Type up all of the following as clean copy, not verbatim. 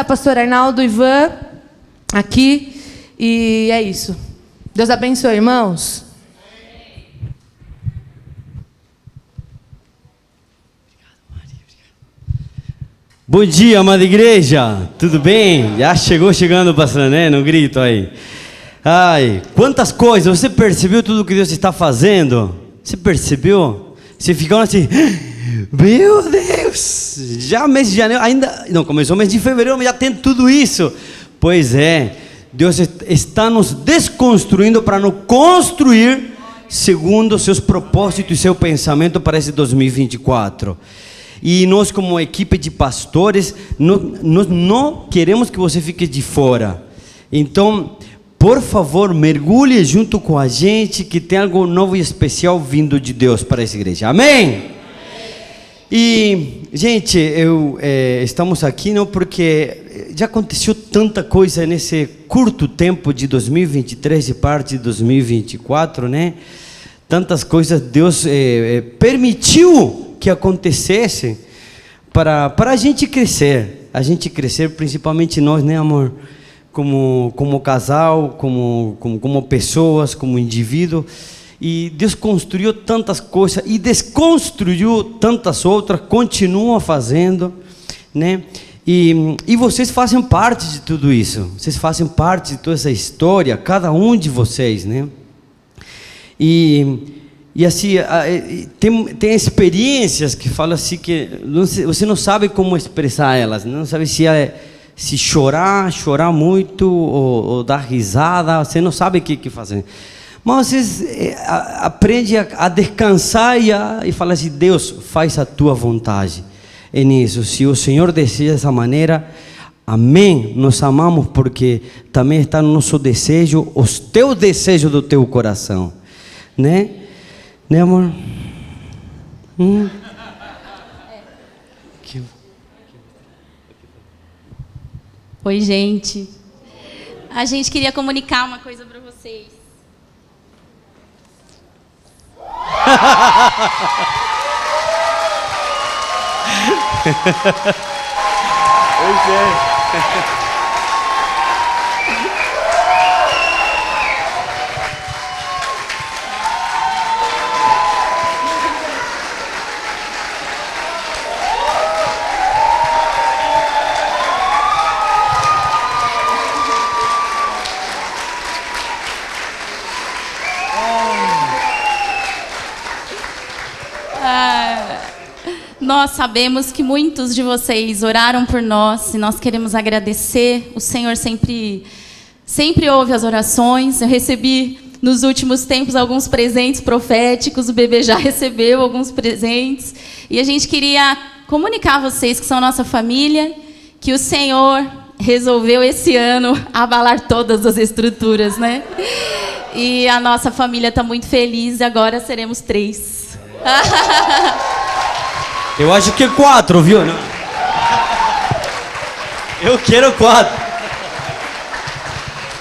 casa, pastor Arnaldo, Ivan, aqui. E é isso. Deus abençoe, irmãos. Bom dia, amada igreja, tudo bem? Já chegando passando, né? No grito aí. Ai, quantas coisas, você percebeu tudo que Deus está fazendo? Você percebeu? Você ficou assim, meu Deus, já mês de janeiro, ainda, não, começou o mês de fevereiro, mas já tem tudo isso. Pois é, Deus está nos desconstruindo para nos construir segundo seus propósitos e seu pensamento para esse 2024. E nós, como equipe de pastores, nós não queremos que você fique de fora. Então, por favor, mergulhe junto com a gente, que tem algo novo e especial vindo de Deus para essa igreja. Amém? E, gente, estamos aqui não porque já aconteceu tanta coisa nesse curto tempo de 2023 e parte de 2024, né? Tantas coisas Deus permitiu que acontecesse para a gente crescer, principalmente nós, né, amor, como casal, como pessoas, como indivíduo. E Deus construiu tantas coisas e desconstruiu tantas outras, continua fazendo, né? E vocês fazem parte de tudo isso, vocês fazem parte de toda essa história, cada um de vocês, né? E assim, tem experiências que falam assim que você não sabe como expressar elas, não sabe se chorar muito ou dar risada, você não sabe o que fazer. Mas vocês aprendem a descansar e falar assim, Deus, faz a tua vontade. É nisso, se o Senhor deseja dessa maneira, amém, nós amamos porque também está no nosso desejo, os teus desejos do teu coração, né? Né, amor? Oi, gente. A gente queria comunicar uma coisa para vocês. Pois é. Nós sabemos que muitos de vocês oraram por nós e nós queremos agradecer. O Senhor sempre ouve as orações. Eu recebi nos últimos tempos alguns presentes proféticos, o bebê já recebeu alguns presentes. E a gente queria comunicar a vocês que são nossa família, que o Senhor resolveu esse ano abalar todas as estruturas, né? E a nossa família está muito feliz e agora seremos 3. Eu acho que 4, viu? Não? Eu quero 4.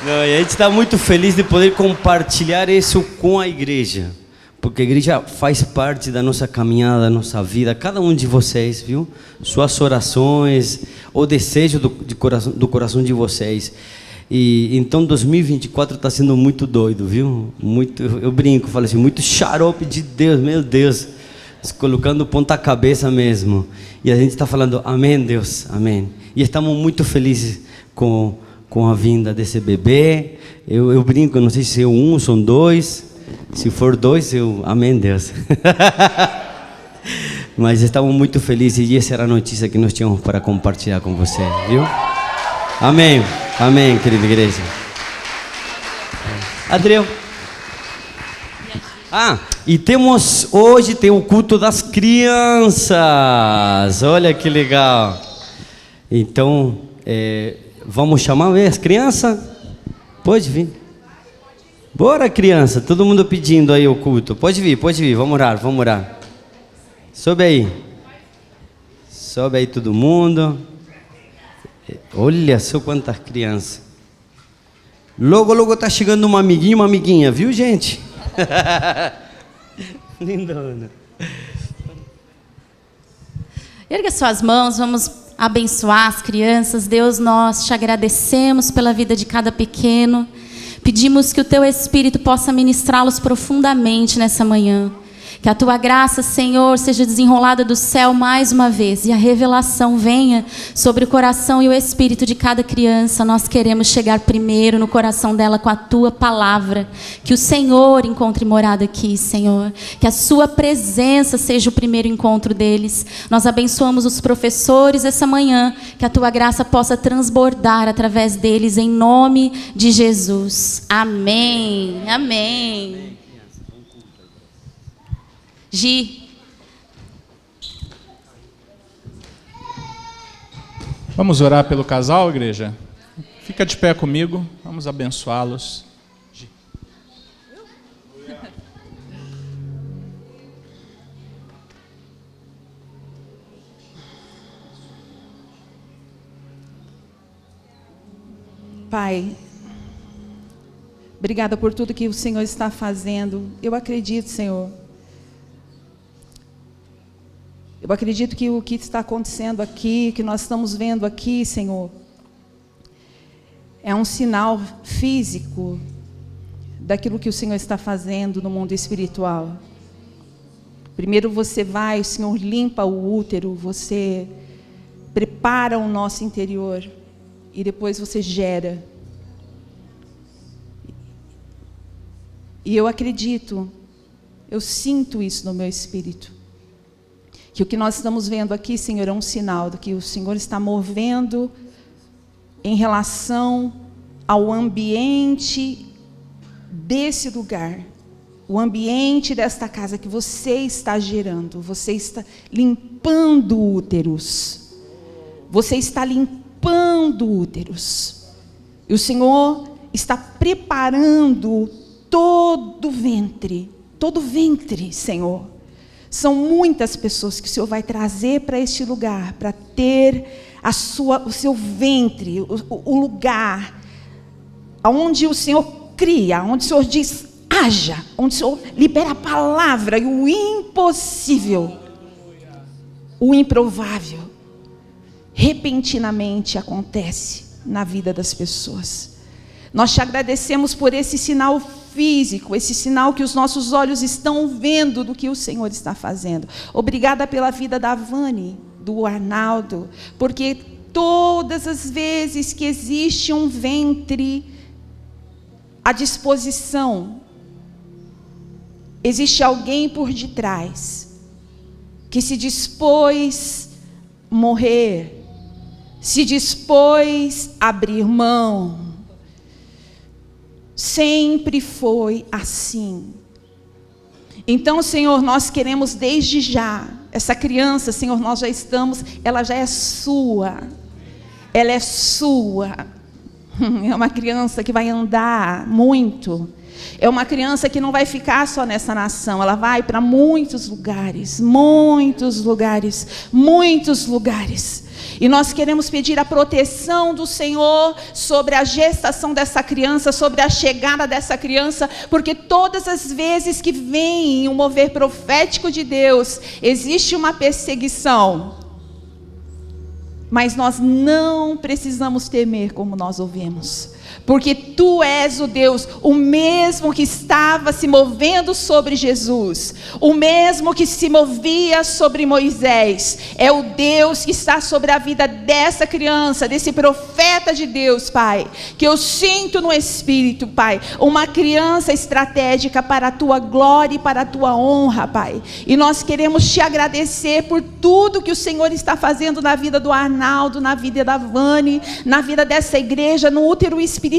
Não, e a gente está muito feliz de poder compartilhar isso com a igreja, porque a igreja faz parte da nossa caminhada, da nossa vida, cada um de vocês, viu? Suas orações, o desejo do coração de vocês. E então 2024 está sendo muito doido, viu? Muito, eu brinco, falo assim, muito xarope de Deus, meu Deus. Colocando ponta cabeça mesmo. E a gente está falando, amém, Deus, amém. E estamos muito felizes com a vinda desse bebê. Eu brinco, não sei se é um, são 2. Se for 2, amém, Deus. Mas estamos muito felizes e essa era a notícia que nós tínhamos para compartilhar com você, viu? Amém, amém, querida igreja. Adriel. E hoje tem o culto das crianças. Olha que legal. Então, vamos chamar as crianças? Pode vir. Bora, criança. Todo mundo pedindo aí o culto. Pode vir. Vamos orar. Sobe aí todo mundo. Olha só quantas crianças. Logo tá chegando uma amiguinha, uma amiguinha, viu, gente? Lindona. Erga suas mãos, vamos abençoar as crianças. Deus, nós te agradecemos pela vida de cada pequeno. Pedimos que o teu Espírito possa ministrá-los profundamente nessa manhã. Que a tua graça, Senhor, seja desenrolada do céu mais uma vez e a revelação venha sobre o coração e o espírito de cada criança. Nós queremos chegar primeiro no coração dela com a tua palavra. Que o Senhor encontre morada aqui, Senhor. Que a sua presença seja o primeiro encontro deles. Nós abençoamos os professores essa manhã. Que a tua graça possa transbordar através deles, em nome de Jesus. Amém. Amém. Gi. Vamos orar pelo casal, igreja? Fica de pé comigo, vamos abençoá-los. Pai, obrigada por tudo que o Senhor está fazendo. Eu acredito, Senhor. Eu acredito que o que está acontecendo aqui, que nós estamos vendo aqui, Senhor, é um sinal físico daquilo que o Senhor está fazendo no mundo espiritual. Primeiro você vai, o Senhor limpa o útero, você prepara o nosso interior e depois você gera. E eu acredito, eu sinto isso no meu espírito. Que o que nós estamos vendo aqui, Senhor, é um sinal do que o Senhor está movendo em relação ao ambiente desse lugar, o ambiente desta casa que você está gerando. Você está limpando úteros. Você está limpando úteros. E o Senhor está preparando todo ventre, Senhor. São muitas pessoas que o Senhor vai trazer para este lugar, para ter o seu ventre, o lugar onde o Senhor cria, onde o Senhor diz, haja, onde o Senhor libera a palavra, e o impossível, o improvável, repentinamente acontece na vida das pessoas. Nós te agradecemos por esse sinal físico, esse sinal que os nossos olhos estão vendo do que o Senhor está fazendo. Obrigada pela vida da Vani, do Arnaldo, porque todas as vezes que existe um ventre à disposição, existe alguém por detrás que se dispôs a morrer, se dispôs a abrir mão. Sempre foi assim. Então, Senhor, nós queremos desde já, essa criança, Senhor, nós já estamos, ela já é sua. Ela é sua. É uma criança que vai andar muito. É uma criança que não vai ficar só nessa nação, ela vai para muitos lugares, muitos lugares, muitos lugares. E nós queremos pedir a proteção do Senhor sobre a gestação dessa criança, sobre a chegada dessa criança, porque todas as vezes que vem um mover profético de Deus, existe uma perseguição. Mas nós não precisamos temer como nós ouvimos, porque tu és o Deus, o mesmo que estava se movendo sobre Jesus, o mesmo que se movia sobre Moisés, é o Deus que está sobre a vida dessa criança, desse profeta de Deus, Pai, que eu sinto no Espírito, Pai, uma criança estratégica para a tua glória e para a tua honra, Pai. E nós queremos te agradecer por tudo que o Senhor está fazendo na vida do Arnaldo, na vida da Vani, na vida dessa igreja, no útero espiritual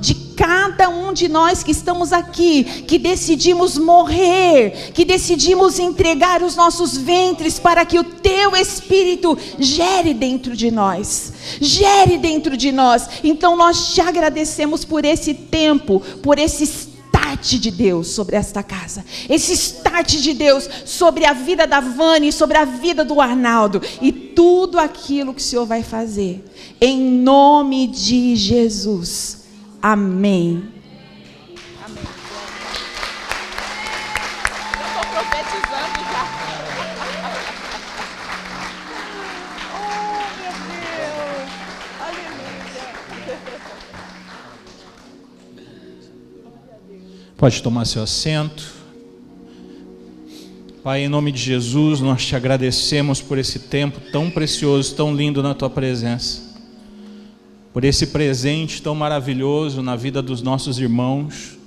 de cada um de nós que estamos aqui, que decidimos morrer, que decidimos entregar os nossos ventres para que o teu Espírito gere dentro de nós, gere dentro de nós. Então nós te agradecemos por esse tempo, por esse start de Deus sobre esta casa, esse start de Deus sobre a vida da Vani, sobre a vida do Arnaldo e tudo aquilo que o Senhor vai fazer, em nome de Jesus, amém. Amém. Eu estou profetizando já. Oh, meu Pode tomar seu assento. Pai, em nome de Jesus, nós te agradecemos por esse tempo tão precioso, tão lindo na tua presença, por esse presente tão maravilhoso na vida dos nossos irmãos,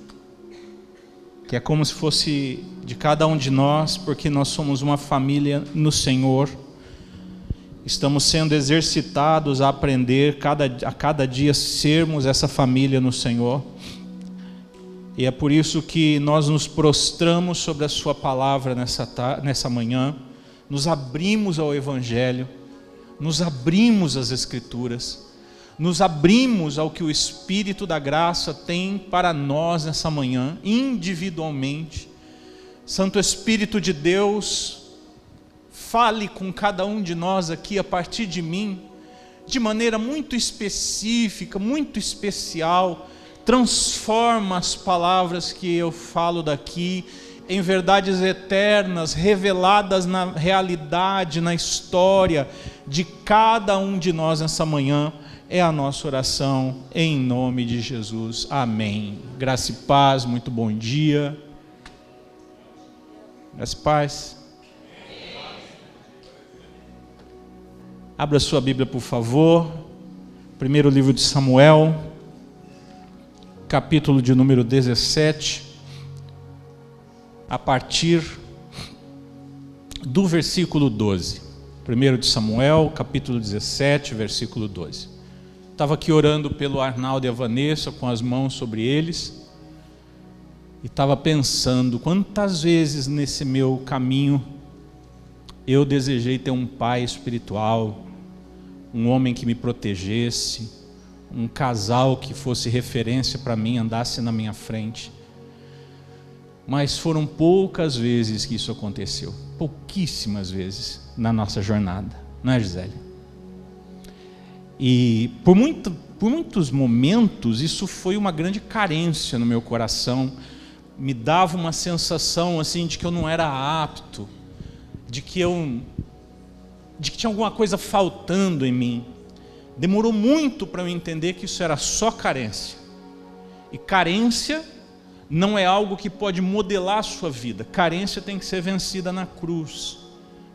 que é como se fosse de cada um de nós, porque nós somos uma família no Senhor. Estamos sendo exercitados a aprender a cada dia sermos essa família no Senhor. E é por isso que nós nos prostramos sobre a sua palavra nessa manhã, nos abrimos ao Evangelho, nos abrimos às Escrituras, nos abrimos ao que o Espírito da graça tem para nós nessa manhã, individualmente. Santo Espírito de Deus, fale com cada um de nós aqui a partir de mim, de maneira muito específica, muito especial. Transforma as palavras que eu falo daqui em verdades eternas, reveladas na realidade, na história de cada um de nós nessa manhã. É a nossa oração, em nome de Jesus. Amém. Graça e paz, muito bom dia. Graça e paz. Abra sua Bíblia, por favor. Primeiro livro de Samuel, capítulo de número 17, a partir do versículo 12. 1 de Samuel, capítulo 17, versículo 12. Estava aqui orando pelo Arnaldo e a Vanessa, com as mãos sobre eles, e estava pensando quantas vezes nesse meu caminho eu desejei ter um pai espiritual, um homem que me protegesse, um casal que fosse referência para mim, andasse na minha frente. Mas foram poucas vezes que isso aconteceu, pouquíssimas vezes na nossa jornada, não é, Gisele? E por muitos momentos isso foi uma grande carência no meu coração, me dava uma sensação assim de que eu não era apto, de que tinha alguma coisa faltando em mim. Demorou muito para eu entender que isso era só carência. E carência não é algo que pode modelar a sua vida. Carência tem que ser vencida na cruz.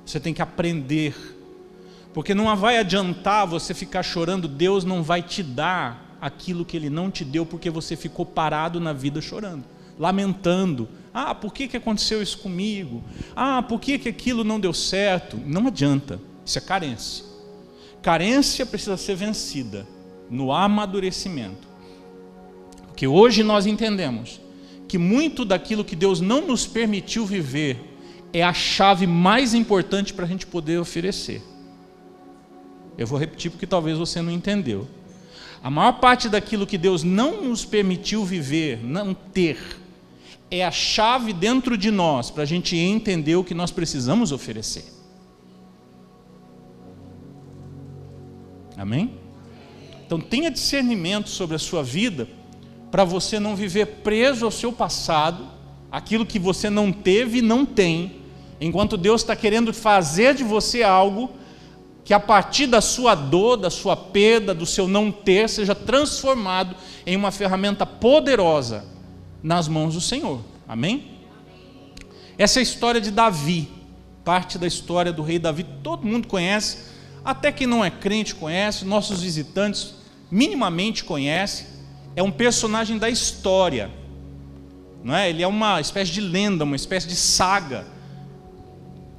Você tem que aprender. Porque não vai adiantar você ficar chorando, Deus não vai te dar aquilo que Ele não te deu, porque você ficou parado na vida chorando, lamentando. Ah, por que aconteceu isso comigo? Ah, por que aquilo não deu certo? Não adianta, isso é carência. Carência precisa ser vencida no amadurecimento. Porque hoje nós entendemos que muito daquilo que Deus não nos permitiu viver é a chave mais importante para a gente poder oferecer. Eu vou repetir porque talvez você não entendeu. A maior parte daquilo que Deus não nos permitiu viver, não ter, é a chave dentro de nós para a gente entender o que nós precisamos oferecer. Amém? Então tenha discernimento sobre a sua vida, para você não viver preso ao seu passado, aquilo que você não teve e não tem, enquanto Deus está querendo fazer de você algo que a partir da sua dor, da sua perda, do seu não ter, seja transformado em uma ferramenta poderosa nas mãos do Senhor. Amém? Essa é a história de Davi, parte da história do rei Davi, todo mundo conhece, até quem não é crente conhece, nossos visitantes minimamente conhecem. É um personagem da história, não é? Ele é uma espécie de lenda, uma espécie de saga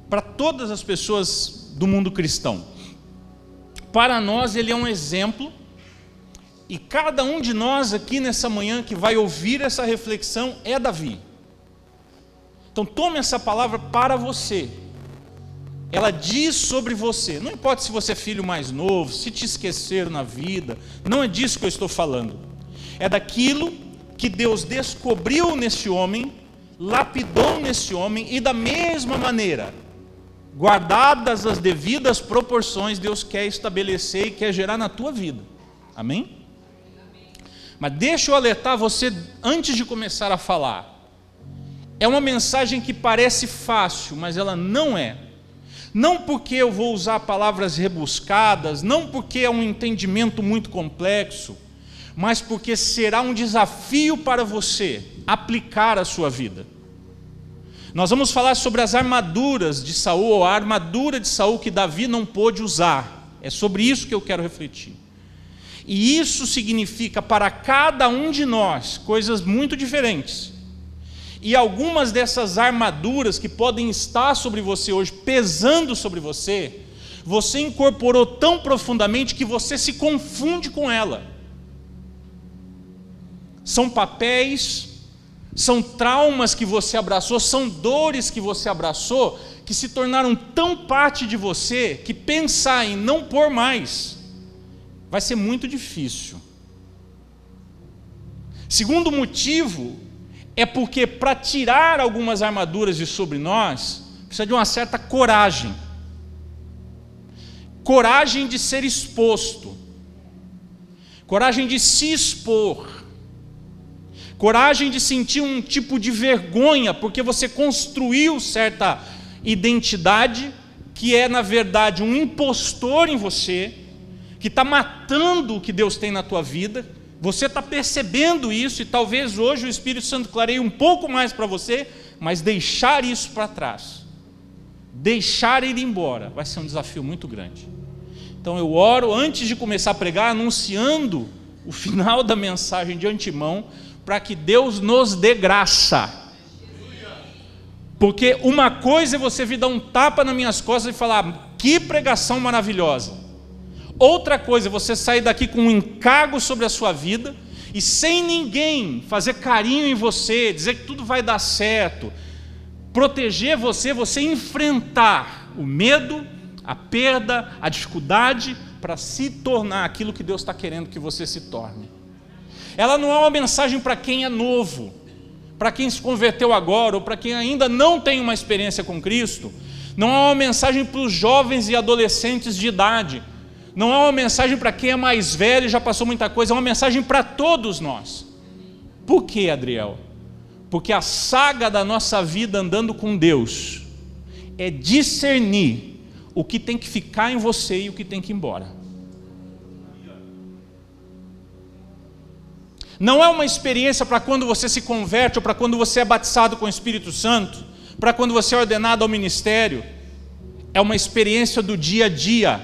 para todas as pessoas do mundo cristão. Para nós ele é um exemplo, e cada um de nós aqui nessa manhã que vai ouvir essa reflexão é Davi. Então tome essa palavra para você. Ela diz sobre você, não importa se você é filho mais novo, se te esqueceram na vida, não é disso que eu estou falando. É daquilo que Deus descobriu nesse homem, lapidou nesse homem, e da mesma maneira, guardadas as devidas proporções, Deus quer estabelecer e quer gerar na tua vida. Amém? Mas deixa eu alertar você antes de começar a falar. É uma mensagem que parece fácil, mas ela não é. Não porque eu vou usar palavras rebuscadas, não porque é um entendimento muito complexo, mas porque será um desafio para você aplicar a sua vida. Nós vamos falar sobre as armaduras de Saul, ou a armadura de Saul que Davi não pôde usar. É sobre isso que eu quero refletir. E isso significa para cada um de nós coisas muito diferentes. E algumas dessas armaduras que podem estar sobre você hoje, pesando sobre você, você incorporou tão profundamente que você se confunde com ela. São papéis, são traumas que você abraçou, são dores que você abraçou, que se tornaram tão parte de você, que pensar em não pôr mais, vai ser muito difícil. Segundo motivo, é porque para tirar algumas armaduras de sobre nós, precisa de uma certa coragem. Coragem de ser exposto. Coragem de se expor. Coragem de sentir um tipo de vergonha, porque você construiu certa identidade, que é na verdade um impostor em você, que está matando o que Deus tem na tua vida. Você está percebendo isso, e talvez hoje o Espírito Santo clareie um pouco mais para você, mas deixar isso para trás, deixar ir embora, vai ser um desafio muito grande. Então eu oro antes de começar a pregar, anunciando o final da mensagem de antemão, para que Deus nos dê graça. Porque uma coisa é você vir dar um tapa nas minhas costas e falar, que pregação maravilhosa. Outra coisa é você sair daqui com um encargo sobre a sua vida, e sem ninguém fazer carinho em você, dizer que tudo vai dar certo, proteger você, você enfrentar o medo, a perda, a dificuldade, para se tornar aquilo que Deus está querendo que você se torne. Ela não é uma mensagem para quem é novo, para quem se converteu agora, ou para quem ainda não tem uma experiência com Cristo. Não é uma mensagem para os jovens e adolescentes de idade. Não é uma mensagem para quem é mais velho e já passou muita coisa. É uma mensagem para todos nós. Por quê, Adriel? Porque a saga da nossa vida andando com Deus é discernir o que tem que ficar em você e o que tem que ir embora. Não é uma experiência para quando você se converte, ou para quando você é batizado com o Espírito Santo, para quando você é ordenado ao ministério. É uma experiência do dia a dia,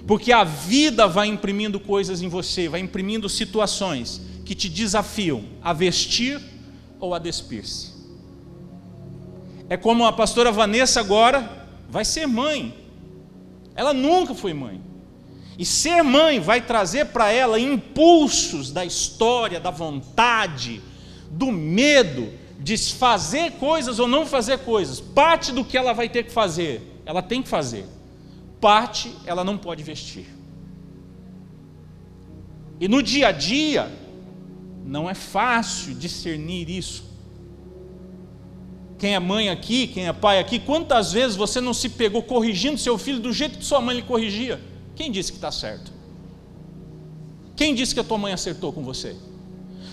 porque a vida vai imprimindo coisas em você, vai imprimindo situações que te desafiam a vestir ou a despir-se. É como a pastora Vanessa agora vai ser mãe. Ela nunca foi mãe. E ser mãe vai trazer para ela impulsos da história, da vontade, do medo de fazer coisas ou não fazer coisas. Parte do que ela vai ter que fazer, ela tem que fazer. Parte, ela não pode vestir. E no dia a dia, não é fácil discernir isso. Quem é mãe aqui, quem é pai aqui, quantas vezes você não se pegou corrigindo seu filho do jeito que sua mãe lhe corrigia? Quem disse que está certo? Quem disse que a tua mãe acertou com você?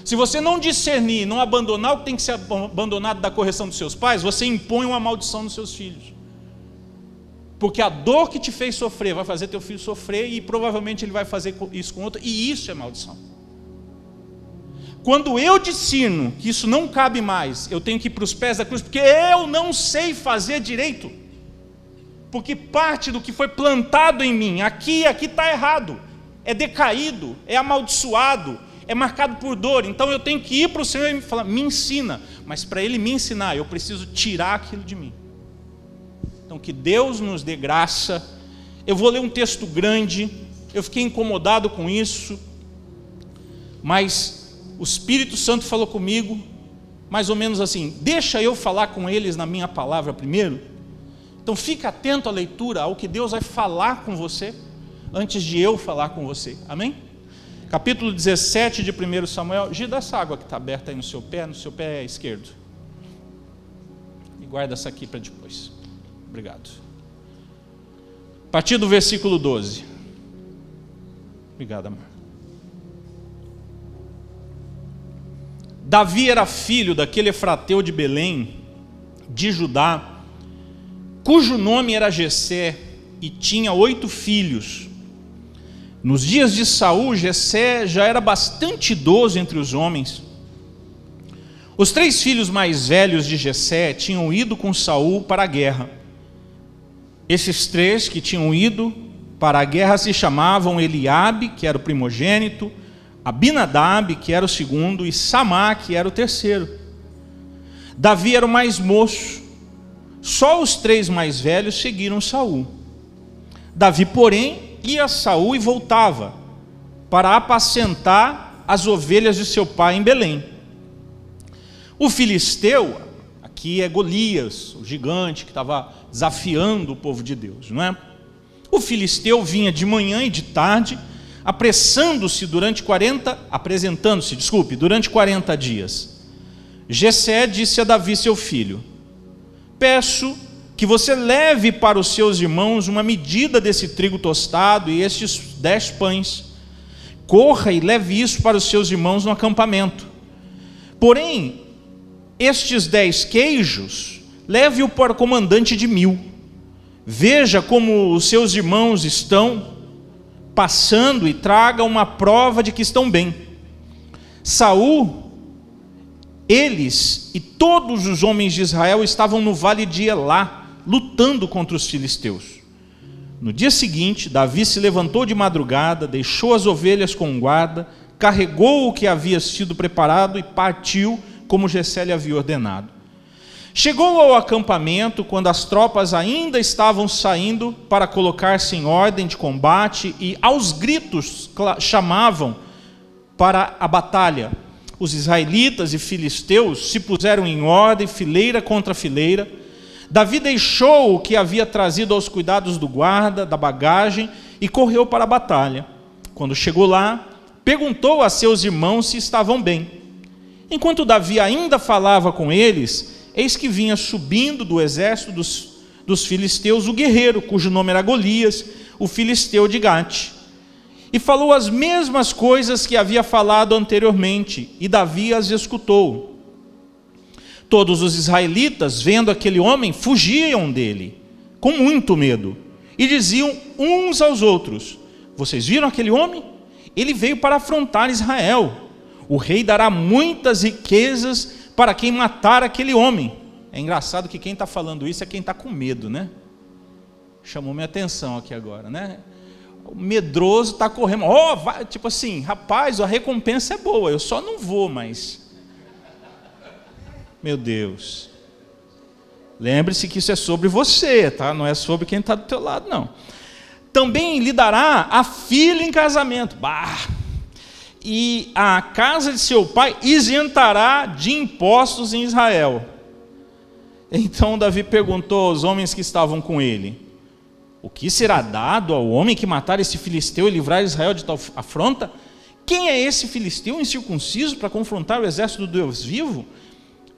Se você não discernir, não abandonar o que tem que ser abandonado da correção dos seus pais, você impõe uma maldição nos seus filhos. Porque a dor que te fez sofrer vai fazer teu filho sofrer, e provavelmente ele vai fazer isso com outro, e isso é maldição. Quando eu discerno que isso não cabe mais, eu tenho que ir para os pés da cruz, porque eu não sei fazer direito. Porque parte do que foi plantado em mim, aqui está errado, é decaído, é amaldiçoado, é marcado por dor. Então eu tenho que ir para o Senhor e falar, me ensina. Mas para Ele me ensinar, eu preciso tirar aquilo de mim. Então que Deus nos dê graça. Eu vou ler um texto grande, eu fiquei incomodado com isso, mas o Espírito Santo falou comigo, mais ou menos assim, deixa eu falar com eles na minha palavra primeiro. Então fica atento à leitura, ao que Deus vai falar com você, antes de eu falar com você, amém? Capítulo 17 de 1 Samuel, gira essa água que está aberta aí no seu pé esquerdo, e guarda essa aqui para depois, obrigado. A partir do versículo 12, obrigado, amor. Davi era filho daquele efrateu de Belém, de Judá, cujo nome era Jessé, e tinha 8 filhos. Nos dias de Saul, Jessé já era bastante idoso entre os homens. Os 3 filhos mais velhos de Jessé tinham ido com Saul para a guerra. Esses 3 que tinham ido para a guerra se chamavam Eliabe, que era o primogênito, Abinadab, que era o segundo, e Samá, que era o terceiro. Davi era o mais moço. Só os 3 mais velhos seguiram Saul. Davi, porém, ia a Saul e voltava para apacentar as ovelhas de seu pai em Belém. O filisteu, aqui é Golias, o gigante que estava desafiando o povo de Deus, não é? O filisteu vinha de manhã e de tarde, apresentando-se durante 40 dias. Jessé disse a Davi, seu filho: peço que você leve para os seus irmãos uma medida desse trigo tostado e estes 10 pães. Corra e leve isso para os seus irmãos no acampamento. Porém, estes 10 queijos, leve-o para o comandante de 1000. Veja como os seus irmãos estão passando e traga uma prova de que estão bem. Saul, eles e todos os homens de Israel estavam no vale de Elá, lutando contra os filisteus. No dia seguinte, Davi se levantou de madrugada, deixou as ovelhas com guarda, carregou o que havia sido preparado e partiu, como Jessé lhe havia ordenado. Chegou ao acampamento quando as tropas ainda estavam saindo para colocar-se em ordem de combate e aos gritos chamavam para a batalha. Os israelitas e filisteus se puseram em ordem, fileira contra fileira. Davi deixou o que havia trazido aos cuidados do guarda, da bagagem, e correu para a batalha. Quando chegou lá, perguntou a seus irmãos se estavam bem. Enquanto Davi ainda falava com eles, eis que vinha subindo do exército dos filisteus o guerreiro, cujo nome era Golias, o filisteu de Gate. E falou as mesmas coisas que havia falado anteriormente, e Davi as escutou. Todos os israelitas, vendo aquele homem, fugiam dele, com muito medo, e diziam uns aos outros: vocês viram aquele homem? Ele veio para afrontar Israel. O rei dará muitas riquezas para quem matar aquele homem. É engraçado que quem está falando isso é quem está com medo, né? Chamou minha atenção aqui agora, né? O medroso está correndo, tipo assim, rapaz, a recompensa é boa, eu só não vou, mas... Meu Deus, lembre-se que isso é sobre você, tá? Não é sobre quem está do teu lado, não. Também lhe dará a filha em casamento, e a casa de seu pai isentará de impostos em Israel. Então Davi perguntou aos homens que estavam com ele: o que será dado ao homem que matar esse filisteu e livrar Israel de tal afronta? Quem é esse filisteu incircunciso para confrontar o exército do Deus vivo?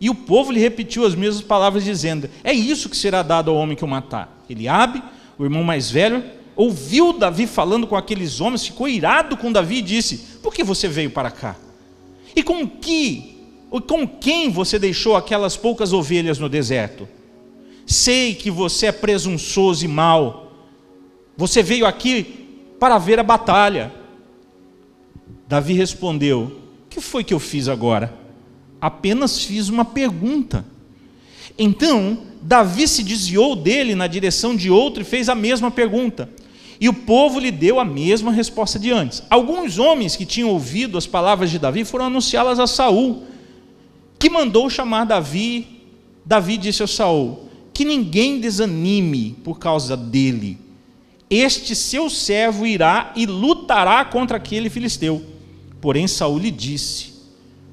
E o povo lhe repetiu as mesmas palavras, dizendo: é isso que será dado ao homem que o matar. Eliabe, o irmão mais velho, ouviu Davi falando com aqueles homens, ficou irado com Davi e disse: por que você veio para cá? E com quem você deixou aquelas poucas ovelhas no deserto? Sei que você é presunçoso e mau. Você veio aqui para ver a batalha. Davi respondeu: o que foi que eu fiz agora? Apenas fiz uma pergunta. Então Davi se desviou dele na direção de outro e fez a mesma pergunta. E o povo lhe deu a mesma resposta de antes. Alguns homens que tinham ouvido as palavras de Davi foram anunciá-las a Saul, que mandou chamar Davi. Davi disse a Saul: que ninguém desanime por causa dele. Este seu servo irá e lutará contra aquele filisteu. Porém Saul lhe disse: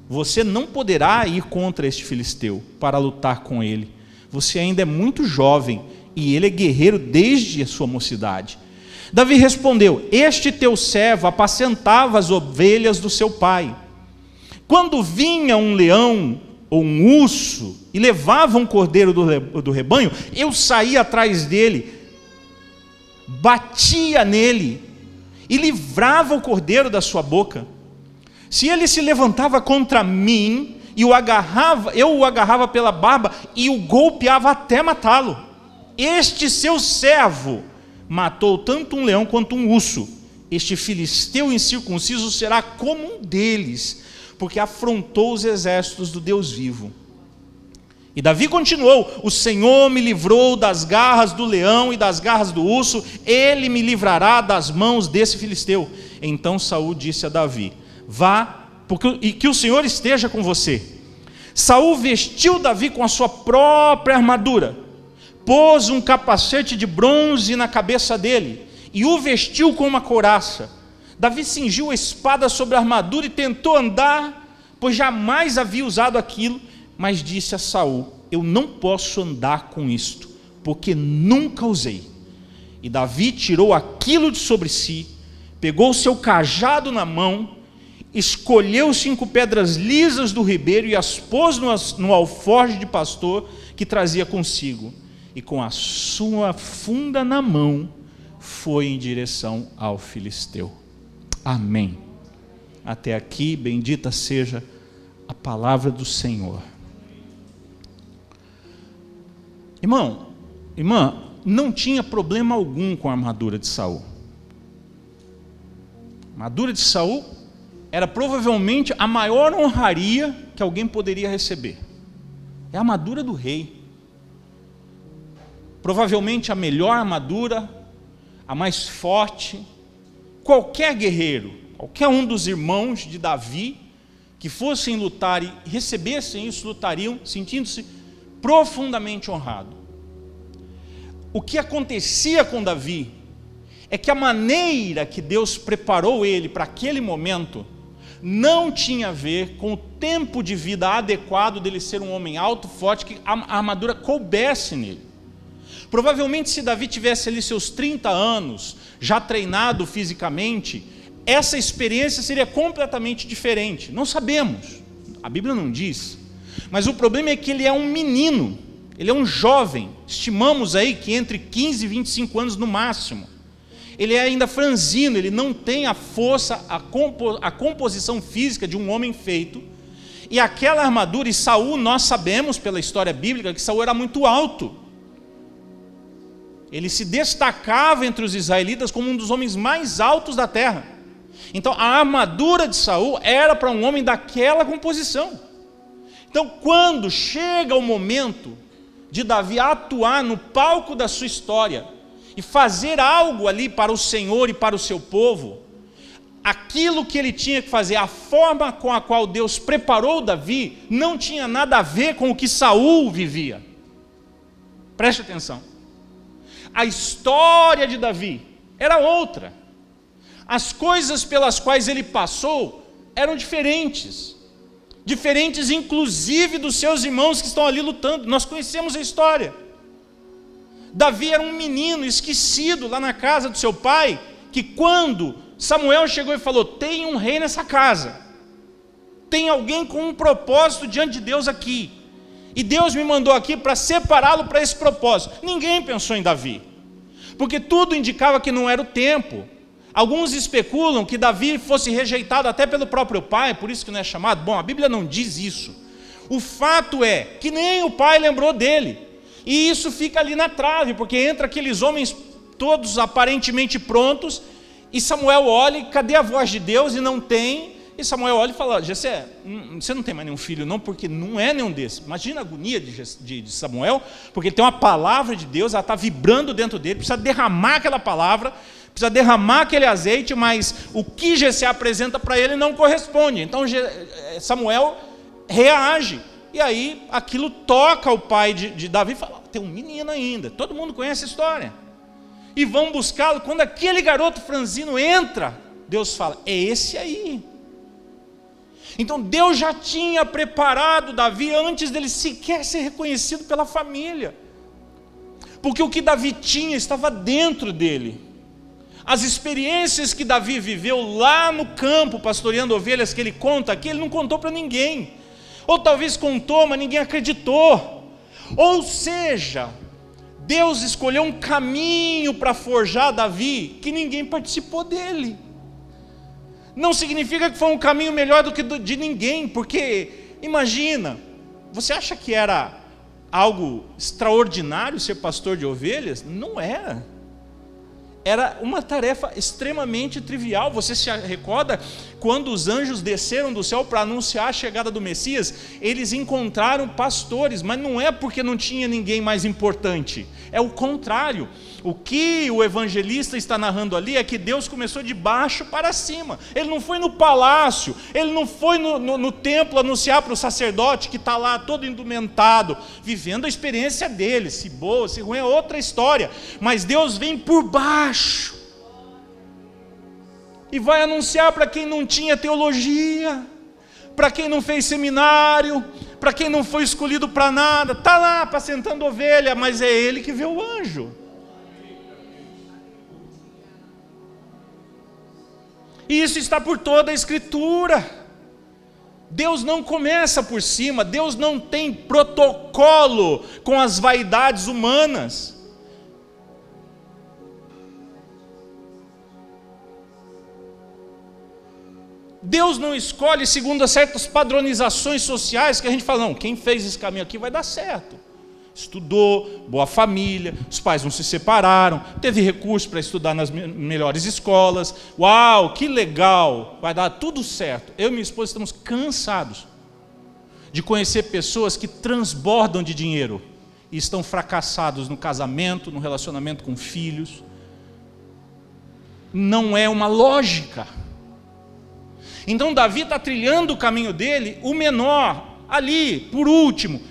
você não poderá ir contra este filisteu para lutar com ele. Você ainda é muito jovem e ele é guerreiro desde a sua mocidade. Davi respondeu: este teu servo apacentava as ovelhas do seu pai. Quando vinha um leão ou um urso e levava um cordeiro do rebanho, eu saía atrás dele, batia nele e livrava o cordeiro da sua boca. Se ele se levantava contra mim, eu o agarrava pela barba e o golpeava até matá-lo. Este seu servo matou tanto um leão quanto um urso, este filisteu incircunciso será como um deles, porque afrontou os exércitos do Deus vivo. E Davi continuou: o Senhor me livrou das garras do leão e das garras do urso, ele me livrará das mãos desse filisteu. Então Saul disse a Davi: vá, e que o Senhor esteja com você. Saul vestiu Davi com a sua própria armadura, pôs um capacete de bronze na cabeça dele e o vestiu com uma couraça. Davi cingiu a espada sobre a armadura e tentou andar, pois jamais havia usado aquilo, mas disse a Saul: eu não posso andar com isto, porque nunca usei. E Davi tirou aquilo de sobre si, pegou o seu cajado na mão, escolheu 5 pedras lisas do ribeiro e as pôs no alforje de pastor que trazia consigo, e com a sua funda na mão foi em direção ao filisteu. Amém. Até aqui, bendita seja a palavra do Senhor. Irmã, não tinha problema algum com a armadura de Saul. A armadura de Saul era provavelmente a maior honraria que alguém poderia receber. É a armadura do rei. Provavelmente a melhor armadura, a mais forte. Qualquer guerreiro, qualquer um dos irmãos de Davi que fossem lutar e recebessem isso, lutariam sentindo-se profundamente honrado. O que acontecia com Davi é que a maneira que Deus preparou ele para aquele momento não tinha a ver com o tempo de vida adequado dele ser um homem alto, forte, que a armadura coubesse nele. Provavelmente, se Davi tivesse ali seus 30 anos, já treinado fisicamente, essa experiência seria completamente diferente. Não sabemos, a Bíblia não diz. Mas o problema é que ele é um menino, ele é um jovem, estimamos aí que entre 15 e 25 anos no máximo. Ele é ainda franzino, ele não tem a força, a composição física de um homem feito. E aquela armadura, e Saul, nós sabemos pela história bíblica que Saul era muito alto. Ele se destacava entre os israelitas como um dos homens mais altos da terra. Então a armadura de Saul era para um homem daquela composição. Então quando chega o momento de Davi atuar no palco da sua história e fazer algo ali para o Senhor e para o seu povo, aquilo que ele tinha que fazer, a forma com a qual Deus preparou Davi, não tinha nada a ver com o que Saul vivia. Preste atenção. A história de Davi era outra. As coisas pelas quais ele passou eram diferentes. Diferentes inclusive dos seus irmãos que estão ali lutando. Nós conhecemos a história. Davi era um menino esquecido lá na casa do seu pai, que quando Samuel chegou e falou: tem um rei nessa casa, tem alguém com um propósito diante de Deus aqui, e Deus me mandou aqui para separá-lo para esse propósito. Ninguém pensou em Davi, porque tudo indicava que não era o tempo. Alguns especulam que Davi fosse rejeitado até pelo próprio pai, por isso que não é chamado. Bom, a Bíblia não diz isso. O fato é que nem o pai lembrou dele. E isso fica ali na trave, porque entra aqueles homens todos aparentemente prontos, e Samuel olha, e cadê a voz de Deus? E não tem. E Samuel olha e fala: Jessé, você não tem mais nenhum filho não, porque não é nenhum desses. Imagina a agonia de Samuel, porque ele tem uma palavra de Deus, ela está vibrando dentro dele, precisa derramar aquela palavra, precisa derramar aquele azeite, mas o que Jessé apresenta para ele não corresponde. Então Samuel reage, e aí aquilo toca o pai de Davi e fala: tem um menino ainda, todo mundo conhece a história, e vão buscá-lo. Quando aquele garoto franzino entra, Deus fala: é esse aí. Então Deus já tinha preparado Davi antes dele sequer ser reconhecido pela família, porque o que Davi tinha estava dentro dele. As experiências que Davi viveu lá no campo, pastoreando ovelhas, que ele conta aqui, ele não contou para ninguém, ou talvez contou, mas ninguém acreditou. Ou seja, Deus escolheu um caminho para forjar Davi que ninguém participou dele. Não significa que foi um caminho melhor do que de ninguém, porque imagina, você acha que era algo extraordinário ser pastor de ovelhas? Não era. Era uma tarefa extremamente trivial. Você se recorda quando os anjos desceram do céu para anunciar a chegada do Messias? Eles encontraram pastores, mas não é porque não tinha ninguém mais importante. É o contrário. O que o evangelista está narrando ali é que Deus começou de baixo para cima. Ele não foi no palácio, ele não foi no templo anunciar para o sacerdote que está lá todo indumentado, vivendo a experiência dele. Se boa, se ruim é outra história. Mas Deus vem por baixo e vai anunciar para quem não tinha teologia, para quem não fez seminário, para quem não foi escolhido para nada. Está lá apacentando ovelha, mas é ele que vê o anjo. E isso está por toda a Escritura. Deus não começa por cima, Deus não tem protocolo com as vaidades humanas. Deus não escolhe segundo certas padronizações sociais que a gente fala, não, quem fez esse caminho aqui vai dar certo. Estudou, boa família, os pais não se separaram, teve recurso para estudar nas melhores escolas. Uau, que legal, vai dar tudo certo. Eu e minha esposa estamos cansados de conhecer pessoas que transbordam de dinheiro e estão fracassados no casamento, no relacionamento com filhos. Não é uma lógica. Então Davi está trilhando o caminho dele, o menor, ali, por último.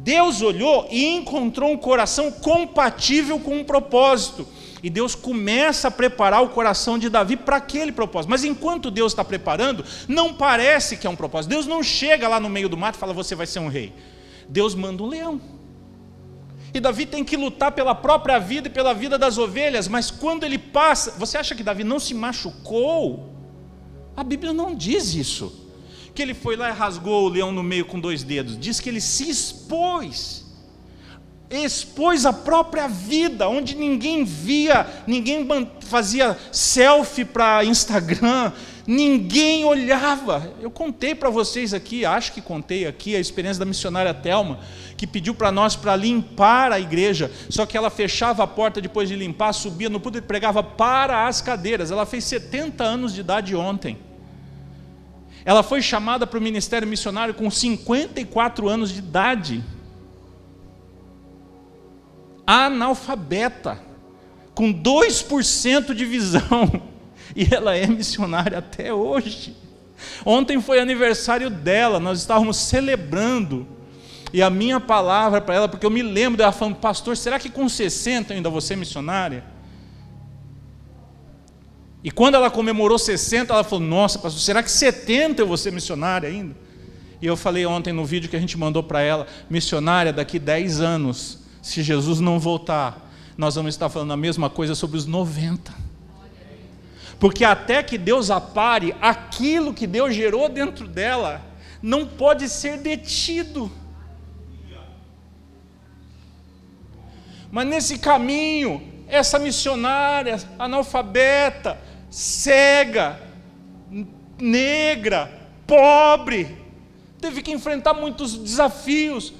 Deus olhou e encontrou um coração compatível com um propósito. E Deus começa a preparar o coração de Davi para aquele propósito. Mas enquanto Deus está preparando, não parece que é um propósito. Deus não chega lá no meio do mato e fala, você vai ser um rei. Deus manda um leão. E Davi tem que lutar pela própria vida e pela vida das ovelhas. Mas quando ele passa, você acha que Davi não se machucou? A Bíblia não diz isso. Que ele foi lá e rasgou o leão no meio com 2 dedos. Diz que ele se expôs a própria vida, onde ninguém via, ninguém fazia selfie para Instagram, ninguém olhava. Eu contei para vocês aqui, acho que contei aqui a experiência da missionária Thelma, que pediu para nós para limpar a igreja, só que ela fechava a porta depois de limpar, subia no púlpito e pregava para as cadeiras. Ela fez 70 anos de idade ontem. Ela foi chamada para o ministério missionário com 54 anos de idade. Analfabeta, com 2% de visão. E ela é missionária até hoje. Ontem foi aniversário dela, nós estávamos celebrando. E a minha palavra para ela, porque eu me lembro dela falando, pastor, será que com 60 eu ainda vou ser missionária? E quando ela comemorou 60, ela falou, nossa, pastor, será que 70 eu vou ser missionária ainda? E eu falei ontem no vídeo que a gente mandou para ela, missionária, daqui 10 anos, se Jesus não voltar, nós vamos estar falando a mesma coisa sobre os 90. Porque até que Deus apare, aquilo que Deus gerou dentro dela, não pode ser detido. Mas nesse caminho, essa missionária analfabeta, cega, negra, pobre, teve que enfrentar muitos desafios.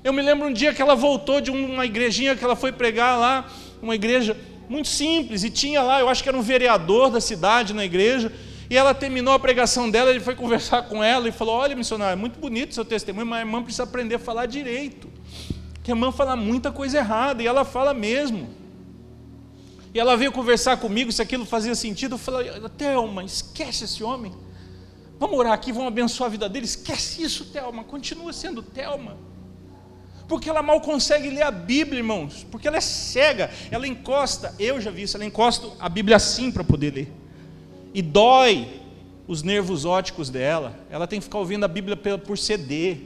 Eu me lembro um dia que ela voltou de uma igrejinha que ela foi pregar lá, uma igreja muito simples, e tinha lá, eu acho que era um vereador da cidade na igreja, e ela terminou a pregação dela, ele foi conversar com ela e falou, olha missionária, é muito bonito o seu testemunho, mas a irmã precisa aprender a falar direito, porque a irmã fala muita coisa errada, e ela fala mesmo. E ela veio conversar comigo, se aquilo fazia sentido. Eu falei, Thelma, esquece esse homem. Vamos orar aqui, vamos abençoar a vida dele. Esquece isso, Thelma, continua sendo Thelma. Porque ela mal consegue ler a Bíblia, irmãos. Porque ela é cega, ela encosta, eu já vi isso, ela encosta a Bíblia assim para poder ler. E dói os nervos ópticos dela. Ela tem que ficar ouvindo a Bíblia por CD,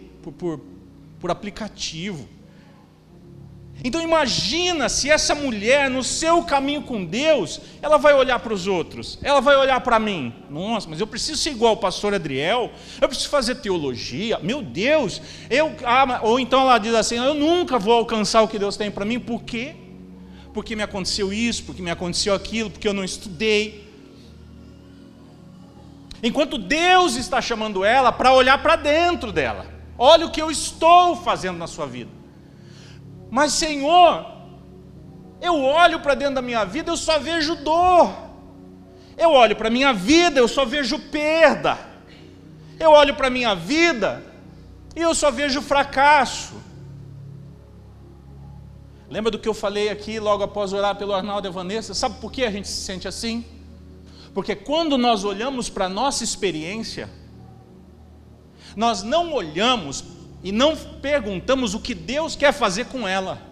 por aplicativo. Então imagina se essa mulher, no seu caminho com Deus, ela vai olhar para os outros, ela vai olhar para mim, nossa, mas eu preciso ser igual ao pastor Adriel, eu preciso fazer teologia, meu Deus, ou então ela diz assim, eu nunca vou alcançar o que Deus tem para mim, por quê? Porque me aconteceu isso, porque me aconteceu aquilo, porque eu não estudei. Enquanto Deus está chamando ela para olhar para dentro dela, olha o que eu estou fazendo na sua vida. Mas Senhor, Eu olho para dentro da minha vida, eu só vejo dor. Eu olho para a minha vida, eu só vejo perda. Eu olho para a minha vida e eu só vejo fracasso. Lembra do que eu falei aqui logo após orar pelo Arnaldo e a Vanessa? Sabe por que a gente se sente assim? Porque quando nós olhamos para a nossa experiência, nós não olhamos e não perguntamos o que Deus quer fazer com ela.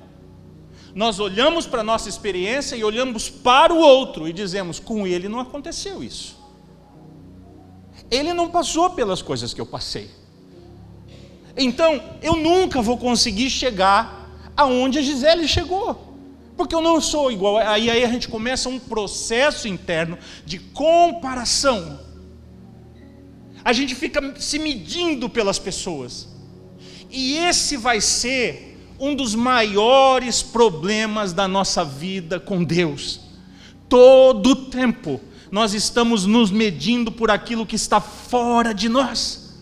Nós olhamos para a nossa experiência e olhamos para o outro e dizemos, com ele não aconteceu isso. Ele não passou pelas coisas que eu passei. Então, eu nunca vou conseguir chegar aonde a Gisele chegou. Porque eu não sou igual. Aí a gente começa um processo interno de comparação. A gente fica se medindo pelas pessoas. E esse vai ser um dos maiores problemas da nossa vida com Deus. Todo o tempo nós estamos nos medindo por aquilo que está fora de nós.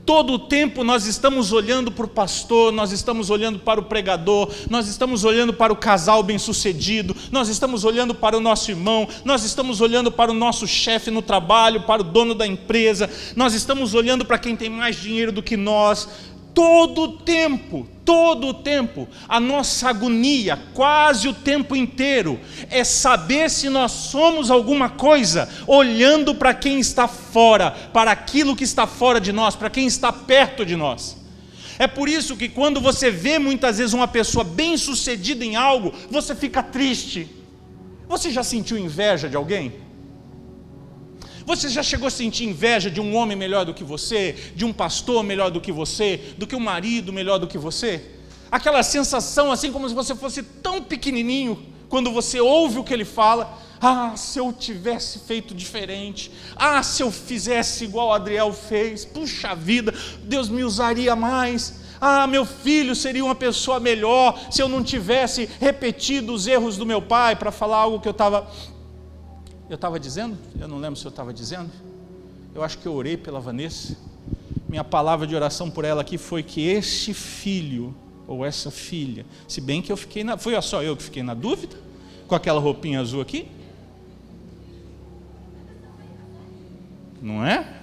Todo o tempo nós estamos olhando para o pastor, nós estamos olhando para o pregador, nós estamos olhando para o casal bem-sucedido, nós estamos olhando para o nosso irmão, nós estamos olhando para o nosso chefe no trabalho, para o dono da empresa, nós estamos olhando para quem tem mais dinheiro do que nós. Todo o tempo, a nossa agonia, quase o tempo inteiro, é saber se nós somos alguma coisa, olhando para quem está fora, para aquilo que está fora de nós, para quem está perto de nós. É por isso que quando você vê muitas vezes uma pessoa bem-sucedida em algo, você fica triste. Você já sentiu inveja de alguém? Você já chegou a sentir inveja de um homem melhor do que você, de um pastor melhor do que você, do que um marido melhor do que você? Aquela sensação assim como se você fosse tão pequenininho, quando você ouve o que ele fala, ah, se eu tivesse feito diferente, ah, se eu fizesse igual o Adriel fez, puxa vida, Deus me usaria mais, ah, meu filho seria uma pessoa melhor, se eu não tivesse repetido os erros do meu pai, para falar algo que eu estava dizendo? Eu não lembro se eu estava dizendo. Eu acho que eu orei pela Vanessa. Minha palavra de oração por ela aqui foi que este filho, ou essa filha, se bem que eu fiquei foi só eu que fiquei na dúvida, com aquela roupinha azul aqui? Não é?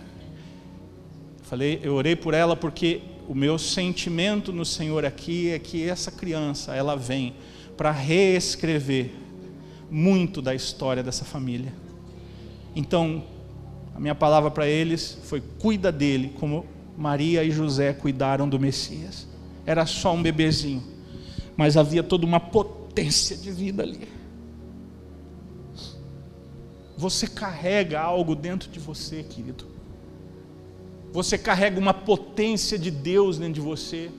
Eu orei por ela porque o meu sentimento no Senhor aqui é que essa criança, ela vem para reescrever muito da história dessa família. Então, a minha palavra para eles foi: cuida dele como Maria e José cuidaram do Messias. Era só um bebezinho, mas havia toda uma potência de vida ali. Você carrega algo dentro de você, querido. Você carrega uma potência de Deus dentro de você.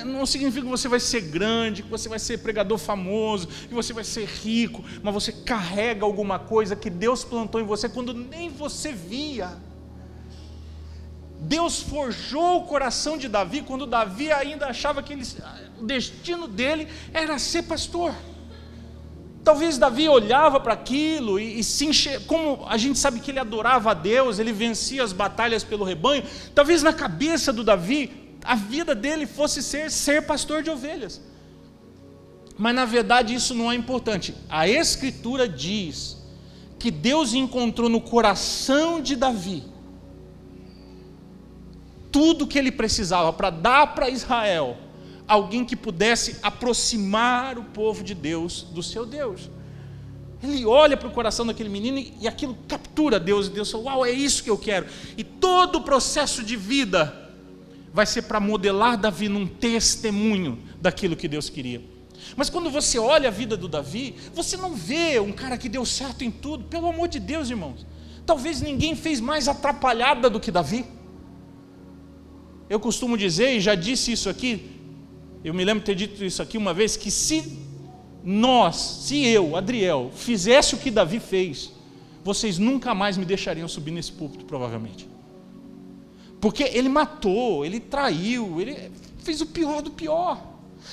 Não significa que você vai ser grande, que você vai ser pregador famoso, que você vai ser rico, mas você carrega alguma coisa que Deus plantou em você quando nem você via. Deus forjou o coração de Davi quando Davi ainda achava que o destino dele era ser pastor. Talvez Davi olhava para aquilo e como a gente sabe que ele adorava a Deus, ele vencia as batalhas pelo rebanho, talvez na cabeça do Davi a vida dele fosse ser pastor de ovelhas. Mas na verdade isso não é importante. A Escritura diz que Deus encontrou no coração de Davi tudo que ele precisava para dar para Israel alguém que pudesse aproximar o povo de Deus do seu Deus. Ele olha para o coração daquele menino e aquilo captura Deus, e Deus fala: uau, é isso que eu quero. E todo o processo de vida vai ser para modelar Davi num testemunho daquilo que Deus queria. Mas quando você olha a vida do Davi, você não vê um cara que deu certo em tudo. Pelo amor de Deus, irmãos, talvez ninguém fez mais atrapalhada do que Davi. Eu costumo dizer, e já disse isso aqui, eu me lembro de ter dito isso aqui uma vez, que se eu, Adriel, fizesse o que Davi fez, vocês nunca mais me deixariam subir nesse púlpito, provavelmente. Porque ele matou, ele traiu, ele fez o pior do pior.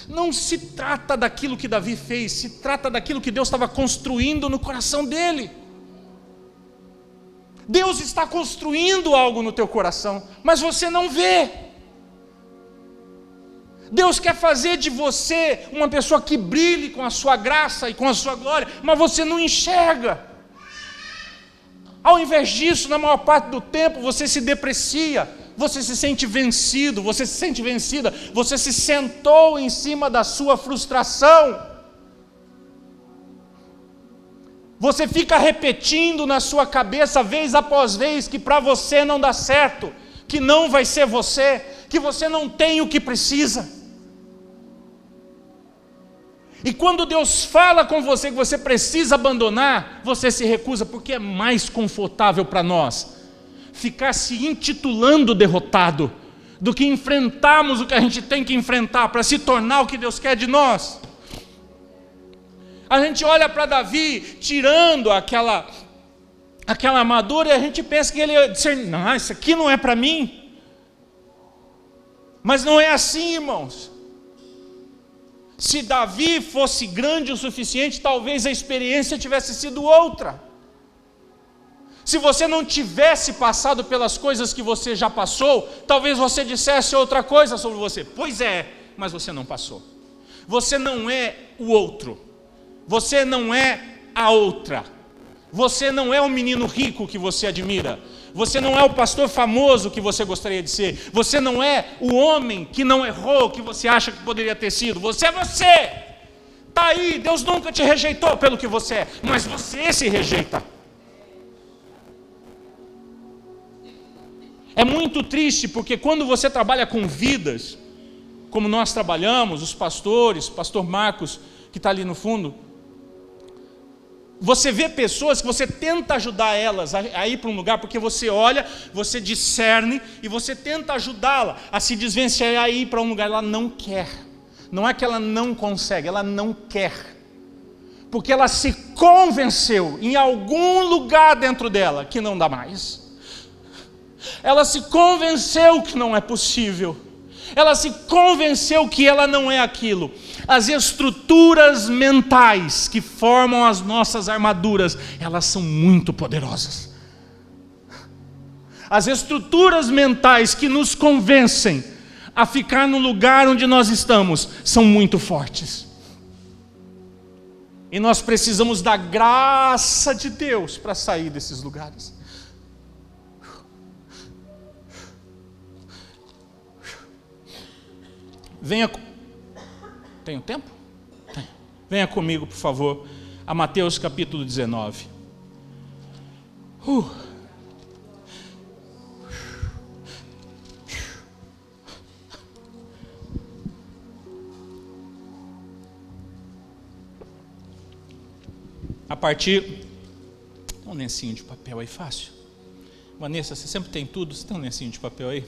Não se trata daquilo que Davi fez, se trata daquilo que Deus estava construindo no coração dele. Deus está construindo algo no teu coração, mas você não vê. Deus quer fazer de você uma pessoa que brilhe com a sua graça e com a sua glória, mas você não enxerga. Ao invés disso, na maior parte do tempo, você se deprecia, você se sente vencido, você se sente vencida, você se sentou em cima da sua frustração. Você fica repetindo na sua cabeça, vez após vez, que para você não dá certo, que não vai ser você, que você não tem o que precisa. E quando Deus fala com você que você precisa abandonar, você se recusa, porque é mais confortável para nós ficar se intitulando derrotado do que enfrentarmos o que a gente tem que enfrentar para se tornar o que Deus quer de nós. A gente olha para Davi tirando aquela armadura e a gente pensa que ele ia dizer, não, isso aqui não é para mim. Mas não é assim, irmãos. Se Davi fosse grande o suficiente, talvez a experiência tivesse sido outra. Se você não tivesse passado pelas coisas que você já passou, talvez você dissesse outra coisa sobre você. Pois é, mas você não passou. Você não é o outro. Você não é a outra. Você não é o menino rico que você admira. Você não é o pastor famoso que você gostaria de ser. Você não é o homem que não errou, que você acha que poderia ter sido. Você é você. Está aí, Deus nunca te rejeitou pelo que você é, mas você se rejeita. É muito triste, porque quando você trabalha com vidas, como nós trabalhamos, os pastores, pastor Marcos, que está ali no fundo, você vê pessoas que você tenta ajudar elas a ir para um lugar, porque você olha, você discerne e você tenta ajudá-la a se desvencilhar e ir para um lugar. Ela não quer. Não é que ela não consegue, ela não quer. Porque ela se convenceu em algum lugar dentro dela que não dá mais. Ela se convenceu que não é possível. Ela se convenceu que ela não é aquilo. As estruturas mentais que formam as nossas armaduras, elas são muito poderosas. As estruturas mentais que nos convencem a ficar no lugar onde nós estamos, são muito fortes. E nós precisamos da graça de Deus para sair desses lugares. Venha. Tenho tempo? Tenho. Venha comigo, por favor, a Mateus capítulo 19. A partir... Tem um lencinho de papel aí fácil? Vanessa, você sempre tem tudo? Você tem um lencinho de papel aí?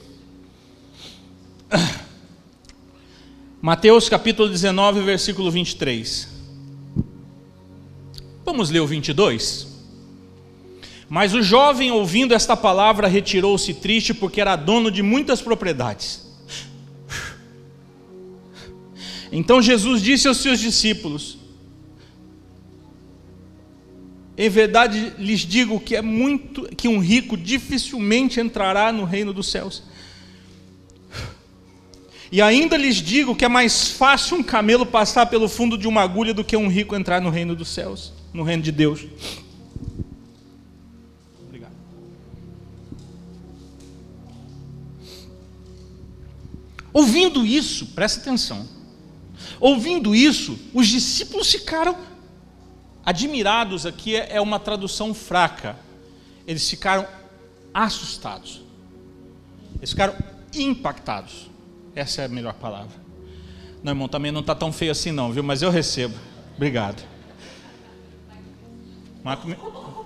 Mateus capítulo 19, versículo 23. Vamos ler o 22? Mas o jovem, ouvindo esta palavra, retirou-se triste, porque era dono de muitas propriedades. Então Jesus disse aos seus discípulos: em verdade lhes digo que um rico dificilmente entrará no reino dos céus. E ainda lhes digo que é mais fácil um camelo passar pelo fundo de uma agulha do que um rico entrar no reino dos céus, no reino de Deus. Obrigado. Ouvindo isso, presta atenção. Ouvindo isso, os discípulos ficaram admirados. Aqui é uma tradução fraca. Eles ficaram assustados. Eles ficaram impactados. Essa é a melhor palavra. Não, irmão, também não está tão feio assim não, viu? Mas eu recebo. Obrigado.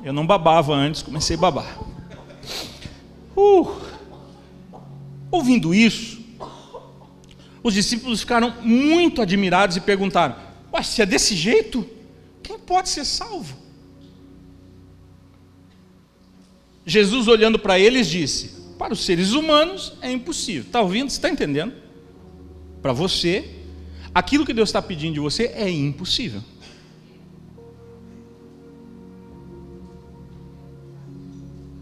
Eu não babava antes, comecei a babar. Ouvindo isso, os discípulos ficaram muito admirados e perguntaram: ué, se é desse jeito, quem pode ser salvo? Jesus, olhando para eles, disse: para os seres humanos é impossível. Está ouvindo? Você está entendendo? Para você, aquilo que Deus está pedindo de você é impossível.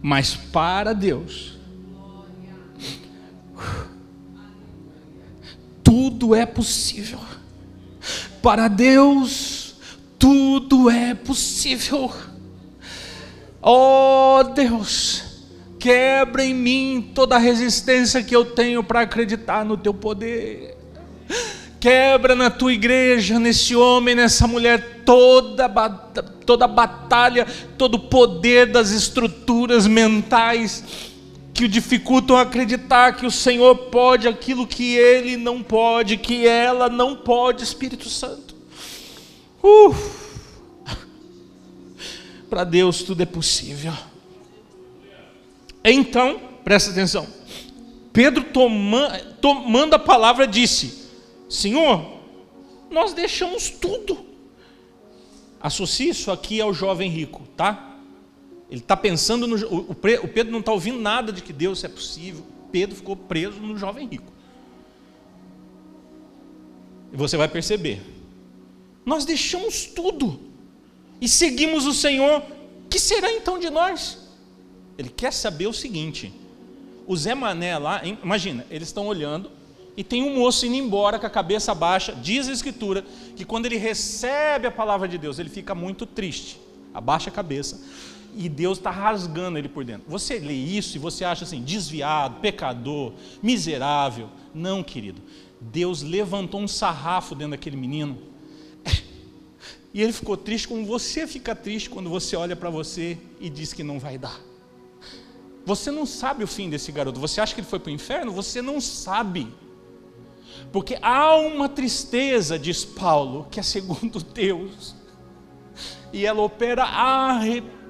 Mas para Deus, tudo é possível. Para Deus, tudo é possível. Oh Deus, quebra em mim toda a resistência que eu tenho para acreditar no teu poder. Quebra na tua igreja, nesse homem, nessa mulher, toda batalha, todo o poder das estruturas mentais que o dificultam a acreditar que o Senhor pode aquilo que Ele não pode, que ela não pode, Espírito Santo. Para Deus tudo é possível. Então, presta atenção, Pedro tomando a palavra disse: Senhor, nós deixamos tudo. Associe isso aqui ao jovem rico, tá? Ele está pensando no... O Pedro não está ouvindo nada de que Deus é possível. Pedro ficou preso no jovem rico. E você vai perceber. Nós deixamos tudo e seguimos o Senhor. Que será então de nós? Ele quer saber o seguinte. O Zé Mané lá, imagina, eles estão olhando e tem um moço indo embora com a cabeça baixa. Diz a Escritura que quando ele recebe a palavra de Deus, ele fica muito triste. Abaixa a cabeça. E Deus está rasgando ele por dentro. Você lê isso e você acha assim, desviado, pecador, miserável. Não, querido. Deus levantou um sarrafo dentro daquele menino. E ele ficou triste como você fica triste quando você olha para você e diz que não vai dar. Você não sabe o fim desse garoto. Você acha que ele foi para o inferno? Você não sabe. Porque há uma tristeza, diz Paulo, que é segundo Deus. E ela opera arrependimento.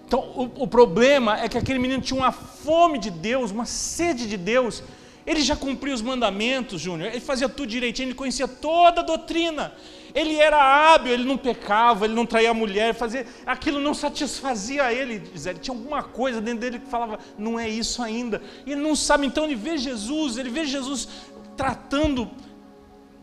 Então o problema é que aquele menino tinha uma fome de Deus, uma sede de Deus. Ele já cumpriu os mandamentos, Júnior. Ele fazia tudo direitinho, ele conhecia toda a doutrina. Ele era hábil, ele não pecava, ele não traía a mulher, aquilo não satisfazia ele. Ele tinha alguma coisa dentro dele que falava, não é isso ainda. E ele não sabe, então ele vê Jesus tratando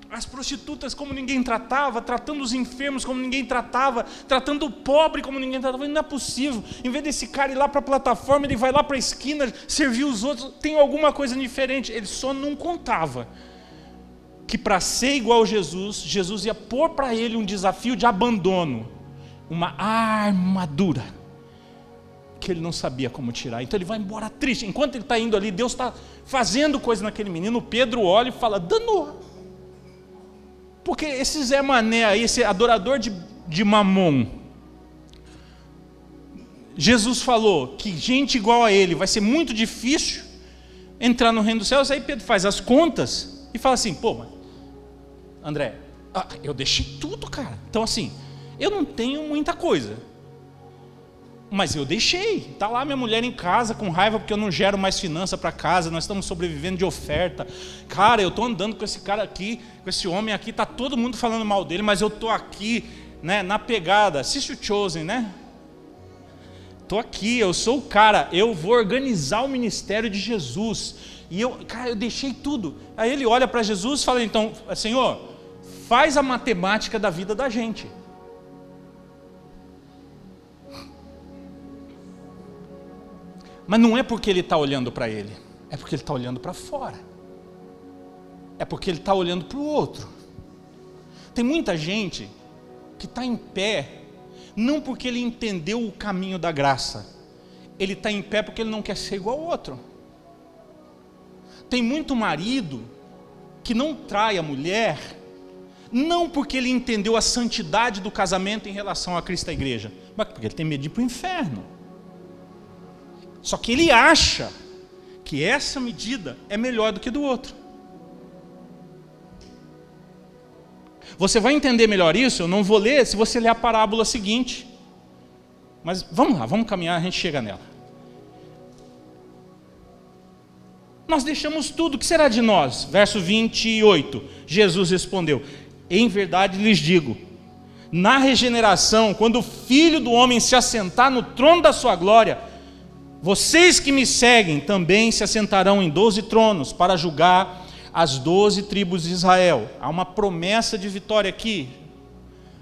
as prostitutas como ninguém tratava, tratando os enfermos como ninguém tratava, tratando o pobre como ninguém tratava. Não é possível. Em vez desse cara ir lá para a plataforma, ele vai lá para a esquina, servir os outros, tem alguma coisa diferente. Ele só não contava que para ser igual a Jesus ia pôr para ele um desafio de abandono, uma armadura que ele não sabia como tirar. Então ele vai embora triste. Enquanto ele está indo ali, Deus está fazendo coisa naquele menino. Pedro olha e fala, danou. Porque esse Zé Mané aí, esse adorador de Mamon, Jesus falou que gente igual a ele vai ser muito difícil entrar no reino dos céus. Aí Pedro faz as contas e fala assim, pô, mas, André, eu deixei tudo, cara. Então assim, eu não tenho muita coisa, mas eu deixei. Está lá minha mulher em casa com raiva porque eu não gero mais finança para casa, nós estamos sobrevivendo de oferta. Cara, eu estou andando com esse cara aqui, com esse homem aqui, está todo mundo falando mal dele, mas eu estou aqui, né, na pegada. Assiste o Chosen, né? Estou aqui, eu sou o cara, eu vou organizar o ministério de Jesus. E eu deixei tudo. Aí ele olha para Jesus e fala, então, Senhor, faz a matemática da vida da gente. Mas não é porque ele está olhando para ele, é porque ele está olhando para fora. É porque ele está olhando para o outro. Tem muita gente que está em pé, não porque ele entendeu o caminho da graça, ele está em pé porque ele não quer ser igual ao outro. Tem muito marido que não trai a mulher, não porque ele entendeu a santidade do casamento em relação a Cristo e a igreja, mas porque ele tem medo de ir para o inferno. Só que ele acha que essa medida é melhor do que do outro. Você vai entender melhor isso? Eu não vou ler se você ler a parábola seguinte. Mas vamos lá, vamos caminhar, a gente chega nela. Nós deixamos tudo, o que será de nós? Verso 28, Jesus respondeu, em verdade lhes digo, na regeneração, quando o Filho do Homem se assentar no trono da sua glória, vocês que me seguem também se assentarão em 12 tronos para julgar as 12 tribos de Israel. Há uma promessa de vitória aqui.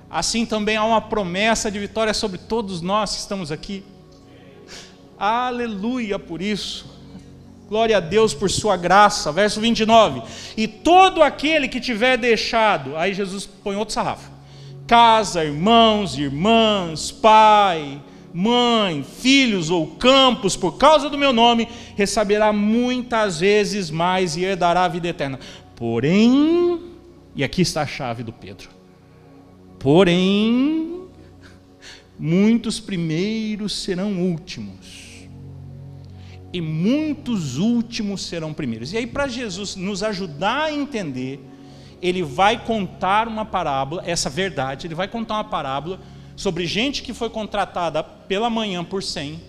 Assim também há uma promessa de vitória sobre todos nós que estamos aqui. Aleluia por isso. Glória a Deus por sua graça. Verso 29. E todo aquele que tiver deixado, aí Jesus põe outro sarrafo: casa, irmãos, irmãs, pai, mãe, filhos ou campos, por causa do meu nome, receberá muitas vezes mais e herdará a vida eterna. Porém, e aqui está a chave do Pedro, porém, muitos primeiros serão últimos, e muitos últimos serão primeiros. E aí, para Jesus nos ajudar a entender, ele vai contar uma parábola, essa verdade, ele vai contar uma parábola sobre gente que foi contratada pela manhã por 100,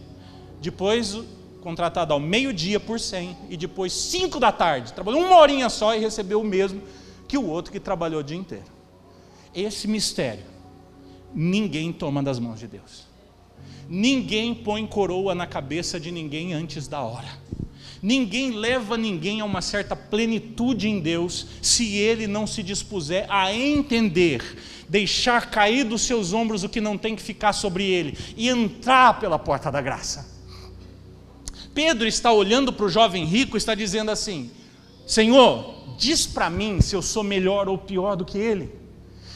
depois contratada ao meio-dia por 100, e depois 5 da tarde, trabalhou 1 horinha só e recebeu o mesmo que o outro que trabalhou o dia inteiro. Esse mistério, ninguém toma das mãos de Deus. Ninguém põe coroa na cabeça de ninguém antes da hora. Ninguém leva ninguém a uma certa plenitude em Deus, se ele não se dispuser a entender, deixar cair dos seus ombros o que não tem que ficar sobre ele, e entrar pela porta da graça. Pedro está olhando para o jovem rico e está dizendo assim: Senhor, diz para mim se eu sou melhor ou pior do que ele.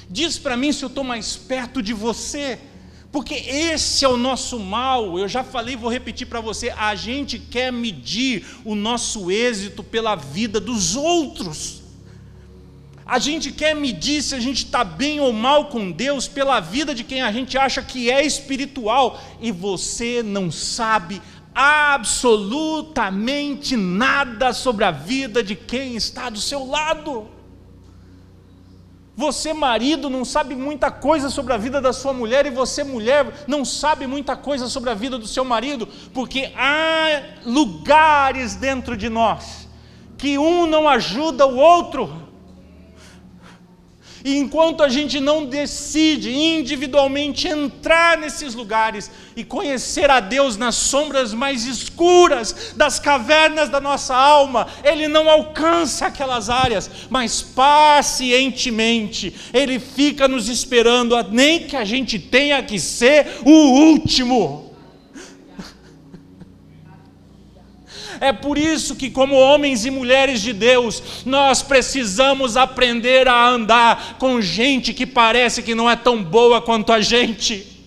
Diz para mim se eu estou mais perto de você. Porque esse é o nosso mal. Eu já falei, vou repetir para você: a gente quer medir o nosso êxito pela vida dos outros. A gente quer medir se a gente está bem ou mal com Deus pela vida de quem a gente acha que é espiritual. E você não sabe absolutamente nada sobre a vida de quem está do seu lado. Você, marido, não sabe muita coisa sobre a vida da sua mulher, e você, mulher, não sabe muita coisa sobre a vida do seu marido, porque há lugares dentro de nós que um não ajuda o outro. E enquanto a gente não decide individualmente entrar nesses lugares e conhecer a Deus nas sombras mais escuras das cavernas da nossa alma, Ele não alcança aquelas áreas, mas pacientemente Ele fica nos esperando, nem que a gente tenha que ser o último. É por isso que, como homens e mulheres de Deus, nós precisamos aprender a andar com gente que parece que não é tão boa quanto a gente.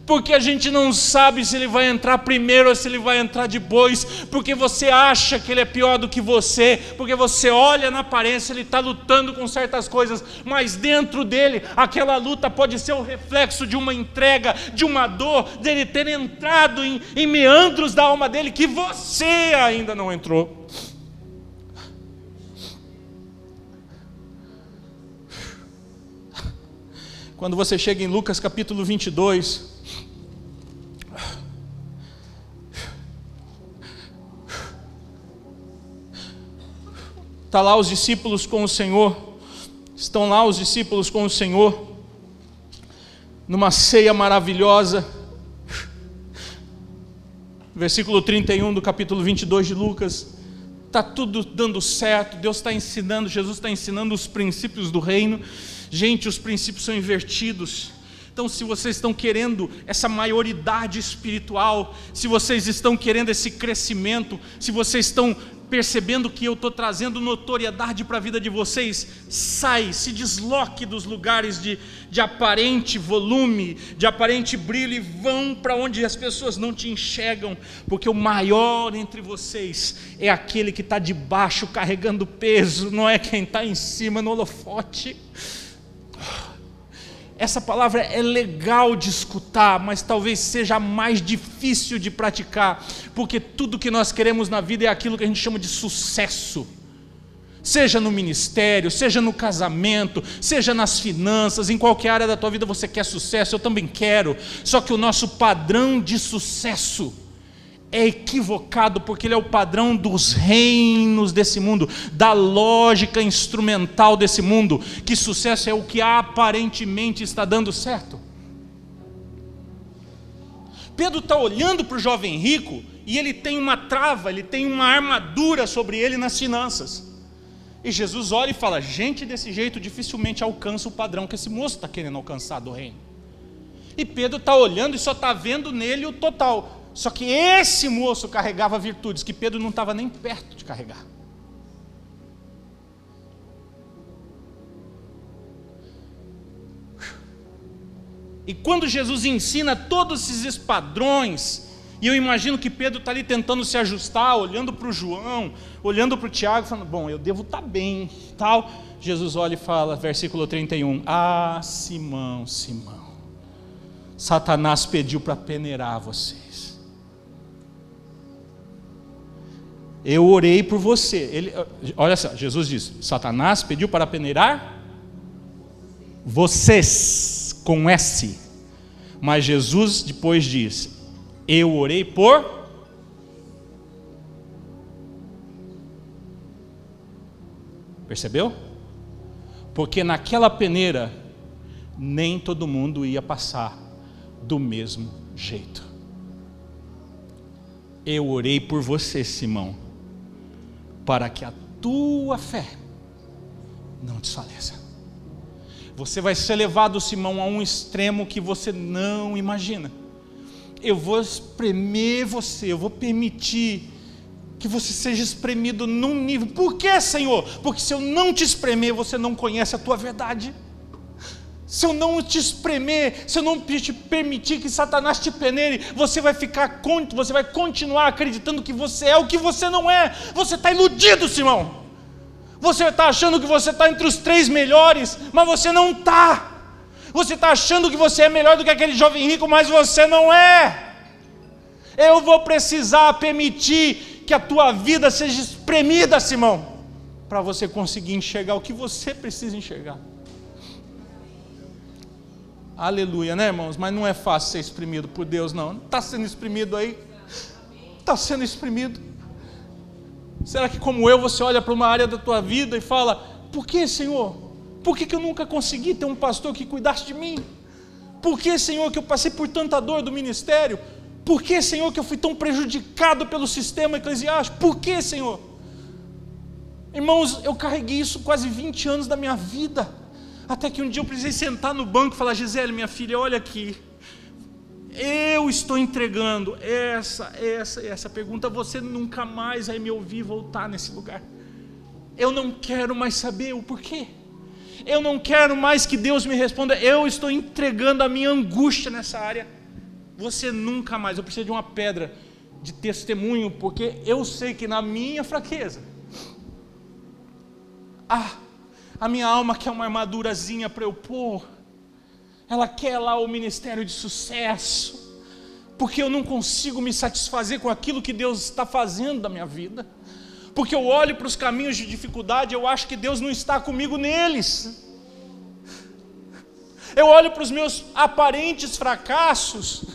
Porque a gente não sabe se ele vai entrar primeiro ou se ele vai entrar depois, porque você acha que ele é pior do que você, porque você olha na aparência, ele está lutando com certas coisas, mas dentro dele, aquela luta pode ser o reflexo de uma entrega, de uma dor, dele ter entrado em meandros da alma dele, que você ainda não entrou. Quando você chega em Lucas capítulo 22, está lá os discípulos com o Senhor, estão lá os discípulos com o Senhor, numa ceia maravilhosa. Versículo 31 do capítulo 22 de Lucas, está tudo dando certo, Deus está ensinando, Jesus está ensinando os princípios do reino. Gente, os princípios são invertidos. Então, se vocês estão querendo essa maioridade espiritual, se vocês estão querendo esse crescimento, se vocês estão percebendo que eu estou trazendo notoriedade para a vida de vocês, se desloque dos lugares de aparente volume, de aparente brilho, e vão para onde as pessoas não te enxergam, porque o maior entre vocês é aquele que está debaixo carregando peso, não é quem está em cima no holofote. Essa palavra é legal de escutar, mas talvez seja mais difícil de praticar, porque tudo que nós queremos na vida é aquilo que a gente chama de sucesso. Seja no ministério, seja no casamento, seja nas finanças, em qualquer área da tua vida você quer sucesso, eu também quero. Só que o nosso padrão de sucesso é equivocado, porque ele é o padrão dos reinos desse mundo, da lógica instrumental desse mundo, que sucesso é o que aparentemente está dando certo. Pedro está olhando para o jovem rico, e ele tem uma trava, ele tem uma armadura sobre ele nas finanças. E Jesus olha e fala: gente desse jeito dificilmente alcança o padrão que esse moço está querendo alcançar do reino. E Pedro está olhando e só está vendo nele o total. Só que esse moço carregava virtudes que Pedro não estava nem perto de carregar. E quando Jesus ensina todos esses padrões, e eu imagino que Pedro está ali tentando se ajustar, olhando para o João, olhando para o Tiago, falando, bom, eu devo estar bem, tal. Jesus olha e fala, versículo 31, ah, Simão, Simão, Satanás pediu para peneirar vocês. Eu orei por você. Olha só, Jesus diz, Satanás pediu para peneirar vocês, com S. Mas Jesus depois diz, eu orei por... Percebeu? Porque naquela peneira, nem todo mundo ia passar do mesmo jeito. Eu orei por você, Simão, para que a tua fé não desfaleça. Você vai ser levado, Simão, a um extremo que você não imagina. Eu vou espremer você, eu vou permitir que você seja espremido num nível. Por que, Senhor? Porque se eu não te espremer, você não conhece a tua verdade. Se eu não te espremer, se eu não te permitir que Satanás te peneire, você vai continuar acreditando que você é o que você não é. Você está iludido, Simão. Você está achando que você está entre os 3 melhores, mas você não está. Você está achando que você é melhor do que aquele jovem rico, mas você não é. Eu vou precisar permitir que a tua vida seja espremida, Simão, para você conseguir enxergar o que você precisa enxergar. Aleluia, né, irmãos? Mas não é fácil ser exprimido por Deus, não. Está sendo exprimido aí? Está sendo exprimido. Será que como eu, você olha para uma área da tua vida e fala, por que, Senhor? Por que eu nunca consegui ter um pastor que cuidasse de mim? Por que, Senhor, que eu passei por tanta dor do ministério? Por que, Senhor, que eu fui tão prejudicado pelo sistema eclesiástico? Por que, Senhor? Irmãos, eu carreguei isso quase 20 anos da minha vida, até que um dia eu precisei sentar no banco e falar, Gisele, minha filha, olha aqui, eu estou entregando essa pergunta, você nunca mais vai me ouvir voltar nesse lugar. Eu não quero mais saber o porquê. Eu não quero mais que Deus me responda. Eu estou entregando a minha angústia nessa área. Você nunca mais. Eu preciso de uma pedra de testemunho, porque eu sei que na minha fraqueza, a minha alma quer uma armadurazinha para eu pôr. Ela quer lá o ministério de sucesso, porque eu não consigo me satisfazer com aquilo que Deus está fazendo da minha vida, porque eu olho para os caminhos de dificuldade, eu acho que Deus não está comigo neles. Eu olho para os meus aparentes fracassos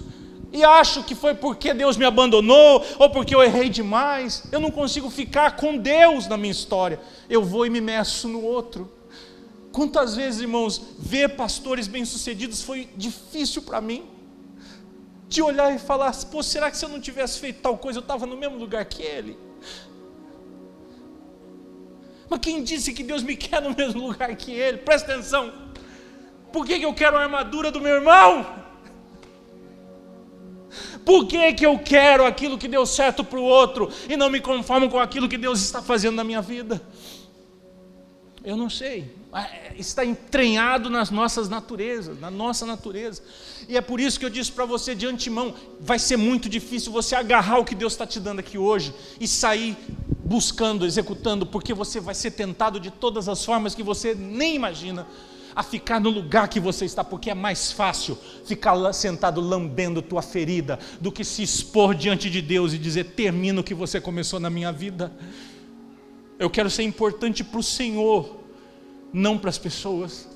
e acho que foi porque Deus me abandonou, ou porque eu errei demais. Eu não consigo ficar com Deus na minha história, eu vou e me meço no outro. Quantas vezes, irmãos, ver pastores bem-sucedidos foi difícil para mim, de olhar e falar, pô, será que se eu não tivesse feito tal coisa, eu estava no mesmo lugar que ele? Mas quem disse que Deus me quer no mesmo lugar que ele? Presta atenção, por que eu quero a armadura do meu irmão? Por que eu quero aquilo que deu certo para o outro, e não me conformo com aquilo que Deus está fazendo na minha vida? Eu não sei, está entranhado nas nossas naturezas, na nossa natureza, e é por isso que eu disse para você de antemão, vai ser muito difícil você agarrar o que Deus está te dando aqui hoje, e sair buscando, executando, porque você vai ser tentado de todas as formas que você nem imagina, a ficar no lugar que você está, porque é mais fácil ficar sentado lambendo tua ferida, do que se expor diante de Deus e dizer, termina o que você começou na minha vida. Eu quero ser importante para o Senhor, não para as pessoas.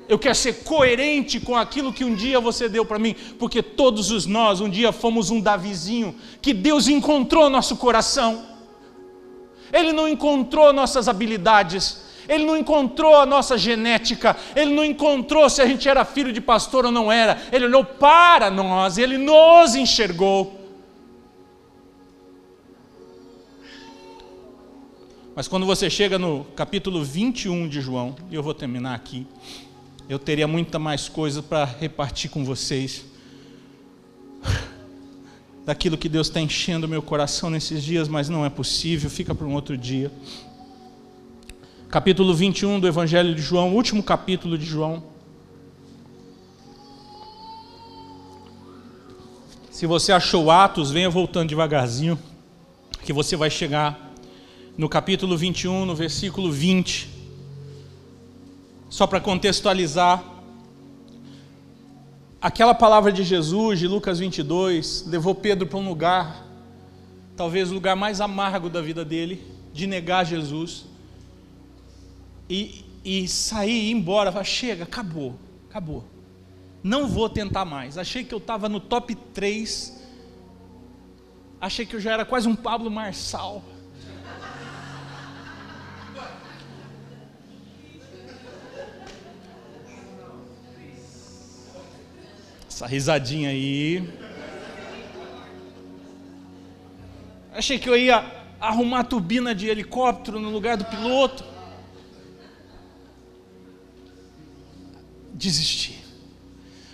Eu quero ser coerente com aquilo que um dia você deu para mim, porque todos nós um dia fomos um Davizinho, que Deus encontrou nosso coração. Ele não encontrou nossas habilidades, Ele não encontrou a nossa genética, Ele não encontrou se a gente era filho de pastor ou não era. Ele olhou para nós, Ele nos enxergou. Mas quando você chega no capítulo 21 de João, e eu vou terminar aqui, eu teria muita mais coisa para repartir com vocês. daquilo que Deus está enchendo o meu coração nesses dias, mas não é possível, fica para um outro dia. Capítulo 21 do Evangelho de João, último capítulo de João. Se você achou Atos, venha voltando devagarzinho, que você vai chegar no capítulo 21, no versículo 20. Só para contextualizar, aquela palavra de Jesus, de Lucas 22, levou Pedro para um lugar, talvez o lugar mais amargo da vida dele, de negar Jesus, e sair, ir embora, falar, chega, acabou, não vou tentar mais. Achei que eu estava no top 3, achei que eu já era quase um Pablo Marçal. Essa risadinha aí. Achei que eu ia arrumar a turbina de helicóptero no lugar do piloto. Desisti.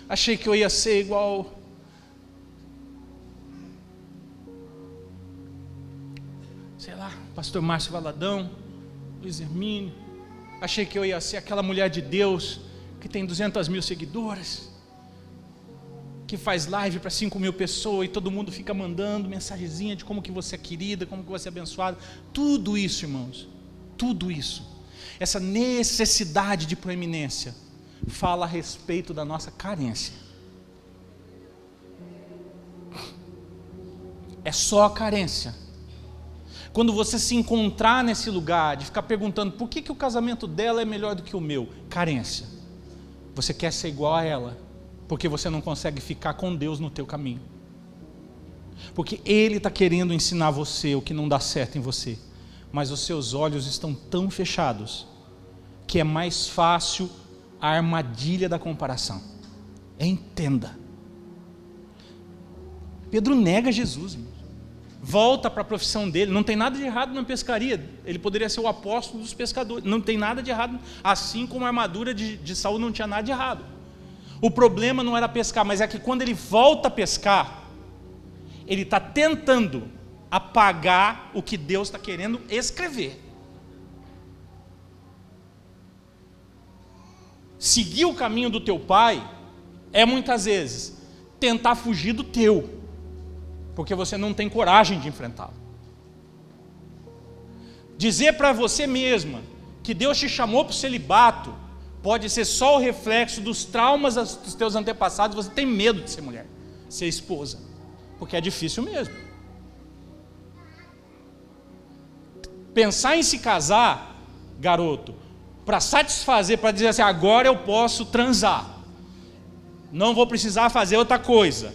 Achei que eu ia ser igual sei lá, pastor Márcio Valadão, Luiz Hermínio. Achei que eu ia ser aquela mulher de Deus que tem 200 mil seguidoras, que faz live para 5 mil pessoas e todo mundo fica mandando mensagenzinha de como que você é querida, como que você é abençoada. Tudo isso, irmãos, tudo isso, essa necessidade de proeminência, fala a respeito da nossa carência. É só a carência. Quando você se encontrar nesse lugar de ficar perguntando por que o casamento dela é melhor do que o meu, carência. Você quer ser igual a ela, porque você não consegue ficar com Deus no teu caminho. Porque Ele está querendo ensinar você o que não dá certo em você, mas os seus olhos estão tão fechados, que é mais fácil a armadilha da comparação. Entenda. Pedro nega Jesus, irmão. Volta para a profissão dele. Não tem nada de errado na pescaria. Ele poderia ser o apóstolo dos pescadores. Não tem nada de errado. Assim como a armadura de Saul não tinha nada de errado. O problema não era pescar, mas é que quando ele volta a pescar, ele está tentando apagar o que Deus está querendo escrever. Seguir o caminho do teu pai é muitas vezes tentar fugir do teu, porque você não tem coragem de enfrentá-lo. Dizer para você mesma que Deus te chamou para o celibato pode ser só o reflexo dos traumas dos teus antepassados. Você tem medo de ser mulher, ser esposa, porque é difícil mesmo. Pensar em se casar, garoto, para satisfazer, para dizer assim, agora eu posso transar, não vou precisar fazer outra coisa,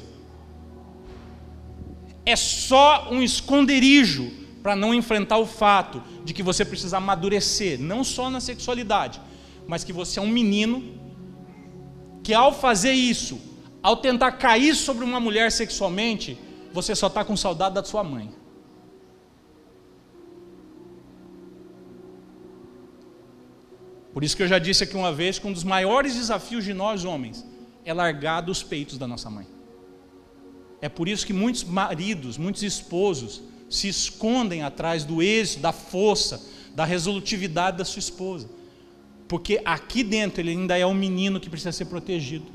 é só um esconderijo para não enfrentar o fato de que você precisa amadurecer, não só na sexualidade, mas que você é um menino que, ao fazer isso, ao tentar cair sobre uma mulher sexualmente, você só está com saudade da sua mãe. Por isso que eu já disse aqui uma vez que um dos maiores desafios de nós homens é largar dos peitos da nossa mãe. É por isso que muitos maridos, muitos esposos se escondem atrás do êxito, da força, da resolutividade da sua esposa. Porque aqui dentro ele ainda é um menino que precisa ser protegido.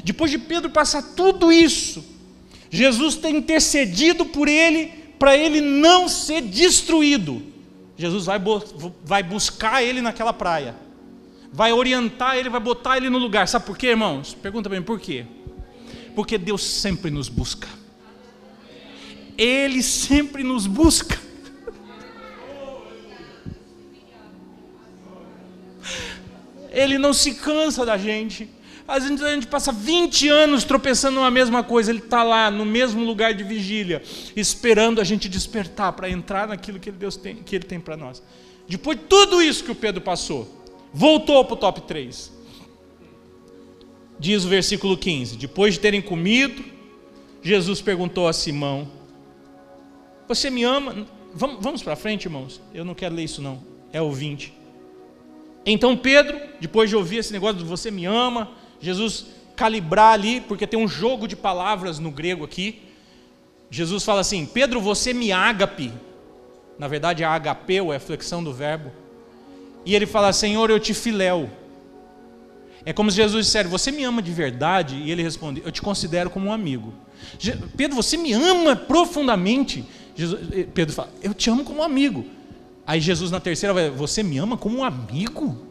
Depois de Pedro passar tudo isso, Jesus tem intercedido por ele, para ele não ser destruído. Jesus vai buscar ele naquela praia, vai orientar ele, vai botar ele no lugar. Sabe por quê, irmãos? Pergunta para mim, por quê? Porque Deus sempre nos busca. Ele sempre nos busca. Ele não se cansa da gente. Às vezes a gente passa 20 anos tropeçando numa mesma coisa. Ele está lá no mesmo lugar de vigília, esperando a gente despertar para entrar naquilo que Ele tem para nós. Depois de tudo isso que o Pedro passou, voltou para o top 3. Diz o versículo 15: depois de terem comido, Jesus perguntou a Simão: você me ama? Vamos para frente, irmãos. Eu não quero ler isso não, é o 20. Então Pedro, depois de ouvir esse negócio de você me ama, Jesus calibrar ali, porque tem um jogo de palavras no grego aqui. Jesus fala assim: Pedro, você me ágape. Na verdade, a agapeu é a flexão do verbo. E ele fala: Senhor, eu te filéu. É como se Jesus dissesse: você me ama de verdade? E ele responde: eu te considero como um amigo. Pedro, você me ama profundamente? Pedro fala: eu te amo como um amigo. Aí Jesus na terceira vai: você me ama como um amigo?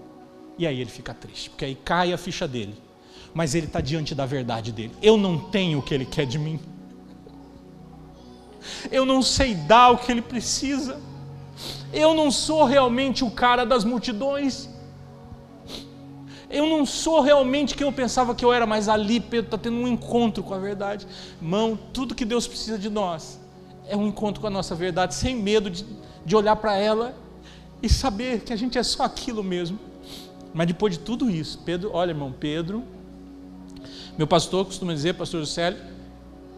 E aí ele fica triste, porque aí cai a ficha dele. Mas ele está diante da verdade dele. Eu não tenho o que ele quer de mim. Eu não sei dar o que ele precisa. Eu não sou realmente o cara das multidões. Eu não sou realmente quem eu pensava que eu era, mas ali Pedro está tendo um encontro com a verdade. Irmão, tudo que Deus precisa de nós é um encontro com a nossa verdade, sem medo de olhar para ela e saber que a gente é só aquilo mesmo. Mas depois de tudo isso, Pedro, olha irmão, Pedro, meu pastor costuma dizer, pastor Juscelio,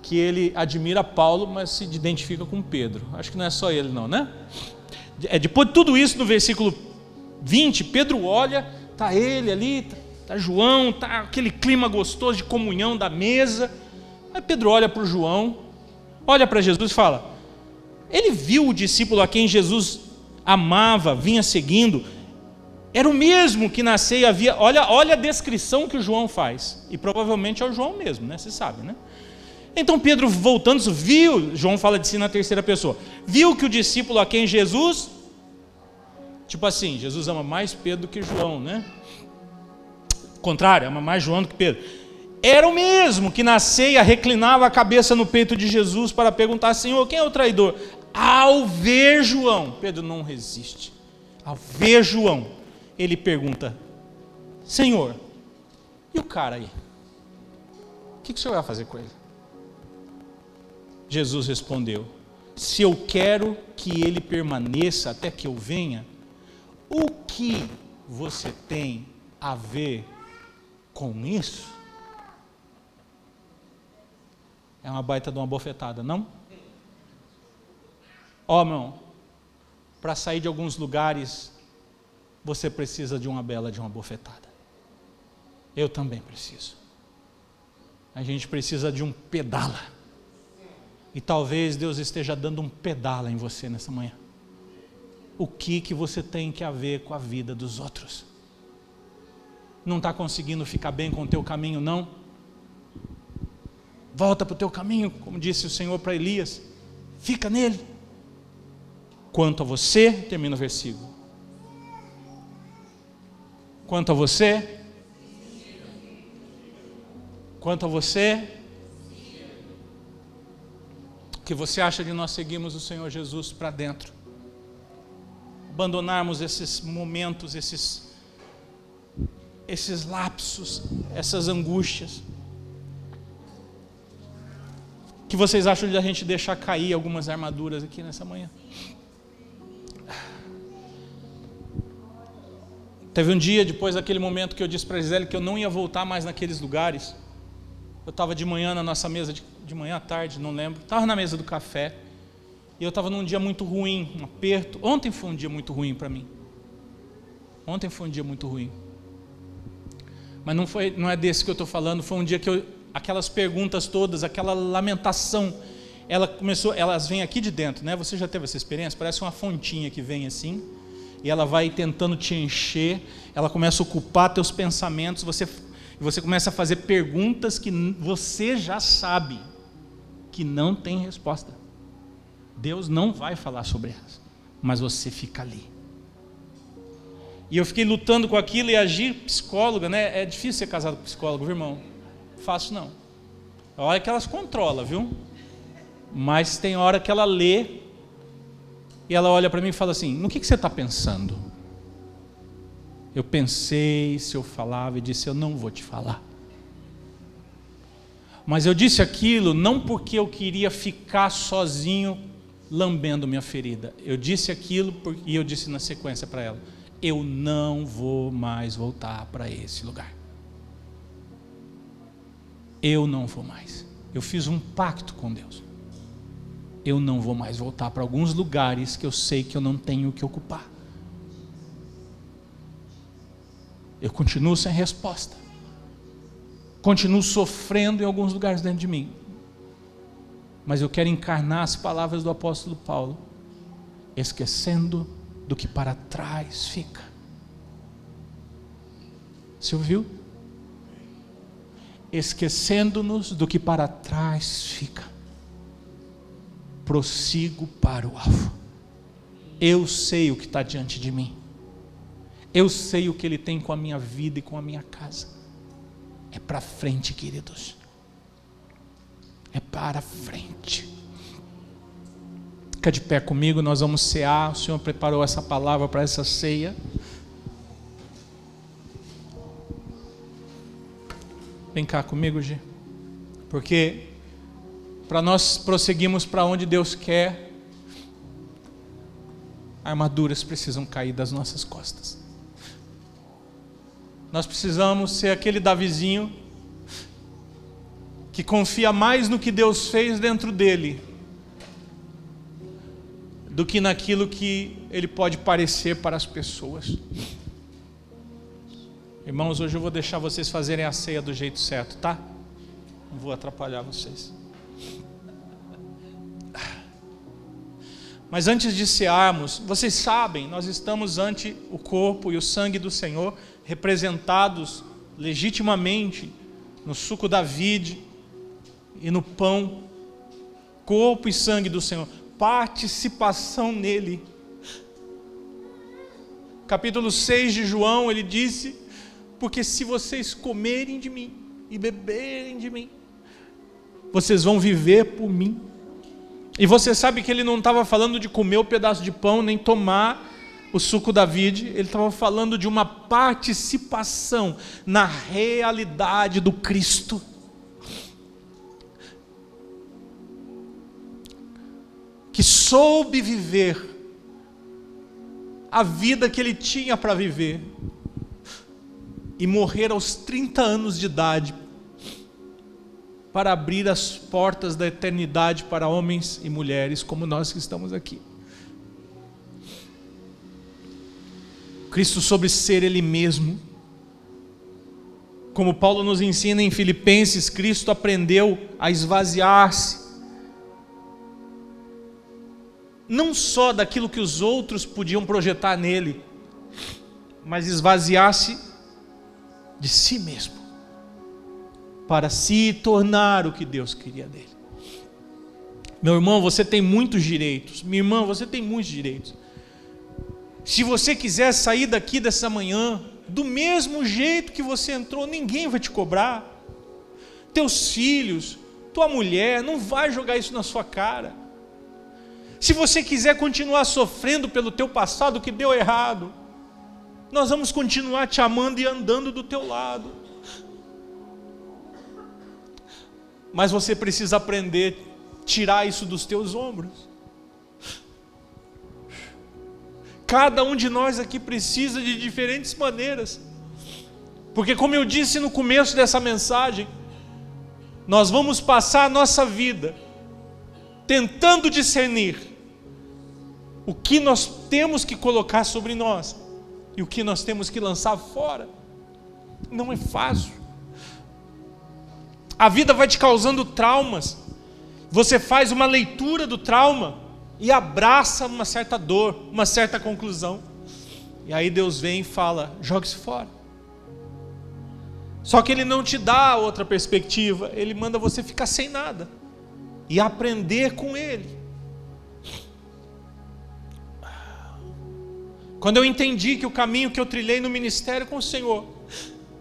que ele admira Paulo, mas se identifica com Pedro. Acho que não é só ele não, né? Depois de tudo isso, no versículo 20, Pedro olha, está ele ali, está João, está aquele clima gostoso de comunhão da mesa. Aí Pedro olha para o João, olha para Jesus e fala: ele viu o discípulo a quem Jesus amava, vinha seguindo, era o mesmo que na ceia havia. Olha a descrição que o João faz, e provavelmente é o João mesmo, né? Você sabe, né? Então Pedro, voltando, viu, João fala de si na terceira pessoa, viu que o discípulo a quem Jesus, tipo assim, Jesus ama mais Pedro do que João, né? Contrário, ama mais João do que Pedro. Era o mesmo que na ceia reclinava a cabeça no peito de Jesus para perguntar: Senhor, quem é o traidor? Ao ver João, Pedro não resiste. Ao ver João, ele pergunta: Senhor, e o cara aí? O que o Senhor vai fazer com ele? Jesus respondeu: se eu quero que ele permaneça até que eu venha, o que você tem a ver com isso? É uma baita de uma bofetada, não? Ó, irmão, para sair de alguns lugares, você precisa de uma bela de uma bofetada. Eu também preciso. A gente precisa de um pedala. E talvez Deus esteja dando um pedala em você nessa manhã. O que você tem que a ver com a vida dos outros? Não está conseguindo ficar bem com o teu caminho, não? Volta para o teu caminho, como disse o Senhor para Elias. Fica nele. Quanto a você, termina o versículo. Quanto a você, o que você acha de nós seguirmos o Senhor Jesus para dentro? Abandonarmos esses momentos, esses lapsos, essas angústias. O que vocês acham de a gente deixar cair algumas armaduras aqui nessa manhã? Teve um dia, depois daquele momento que eu disse para a Gisele que eu não ia voltar mais naqueles lugares. Eu estava de manhã na nossa mesa, de manhã à tarde, não lembro. Estava na mesa do café. E eu estava num dia muito ruim, um aperto. Ontem foi um dia muito ruim para mim. Mas não é desse que eu estou falando. Foi um dia que aquelas perguntas todas, aquela lamentação, elas vêm aqui de dentro, né? Você já teve essa experiência? Parece uma fontinha que vem assim, e ela vai tentando te encher, ela começa a ocupar teus pensamentos, você começa a fazer perguntas que você já sabe que não tem resposta. Deus não vai falar sobre elas, mas você fica ali. E eu fiquei lutando com aquilo e agir psicóloga, né? É difícil ser casado com psicólogo, viu, irmão? Fácil não. Olha que elas controlam, viu? Mas tem hora que ela lê e ela olha para mim e fala assim: no que você está pensando? Eu pensei, se eu falava, e disse: eu não vou te falar. Mas eu disse aquilo não porque eu queria ficar sozinho lambendo minha ferida. Eu disse aquilo e eu disse na sequência para ela: eu não vou mais voltar para esse lugar. Eu não vou mais. Eu fiz um pacto com Deus. Eu não vou mais voltar para alguns lugares que eu sei que eu não tenho o que ocupar. Eu continuo sem resposta. continuo sofrendo em alguns lugares dentro de mim, mas eu quero encarnar as palavras do apóstolo Paulo, esquecendo do que para trás fica. Você ouviu? Esquecendo-nos do que para trás fica, prossigo para o alvo. Eu sei o que está diante de mim, eu sei o que Ele tem com a minha vida e com a minha casa. É para frente, queridos, é para frente. Fica de pé comigo, nós vamos cear. O Senhor preparou essa palavra para essa ceia. Vem cá comigo, Gi, porque para nós prosseguirmos para onde Deus quer, armaduras precisam cair das nossas costas. Nós precisamos ser aquele Davizinho que confia mais no que Deus fez dentro dele do que naquilo que ele pode parecer para as pessoas. Irmãos, hoje eu vou deixar vocês fazerem a ceia do jeito certo, tá? Não vou atrapalhar vocês. Mas antes de cearmos, vocês sabem, nós estamos ante o corpo e o sangue do Senhor, representados legitimamente no suco da vide e no pão. Corpo e sangue do Senhor, participação nele. Capítulo 6 de João, ele disse: porque se vocês comerem de mim e beberem de mim, vocês vão viver por mim. E você sabe que ele não estava falando de comer o pedaço de pão, nem tomar o suco da vide. Ele estava falando de uma participação na realidade do Cristo. Que soube viver a vida que ele tinha para viver e morrer aos 30 anos de idade para abrir as portas da eternidade para homens e mulheres como nós que estamos aqui. Cristo soube ser Ele mesmo. Como Paulo nos ensina em Filipenses, Cristo aprendeu a esvaziar-se, não só daquilo que os outros podiam projetar nele, mas esvaziar-se de si mesmo, para se tornar o que Deus queria dele. Meu irmão, você tem muitos direitos. Minha irmã, você tem muitos direitos. Se você quiser sair daqui dessa manhã do mesmo jeito que você entrou, ninguém vai te cobrar. Teus filhos, tua mulher, não vai jogar isso na sua cara. Se você quiser continuar sofrendo pelo teu passado que deu errado, nós vamos continuar te amando e andando do teu lado. Mas você precisa aprender a tirar isso dos teus ombros. Cada um de nós aqui precisa de diferentes maneiras. Porque como eu disse no começo dessa mensagem, nós vamos passar a nossa vida tentando discernir o que nós temos que colocar sobre nós e o que nós temos que lançar fora. Não é fácil. A vida vai te causando traumas. Você faz uma leitura do trauma e abraça uma certa dor, uma certa conclusão. E aí Deus vem e fala: joga isso fora. Só que Ele não te dá outra perspectiva. Ele manda você ficar sem nada e aprender com Ele. Quando eu entendi que o caminho que eu trilhei no ministério com o Senhor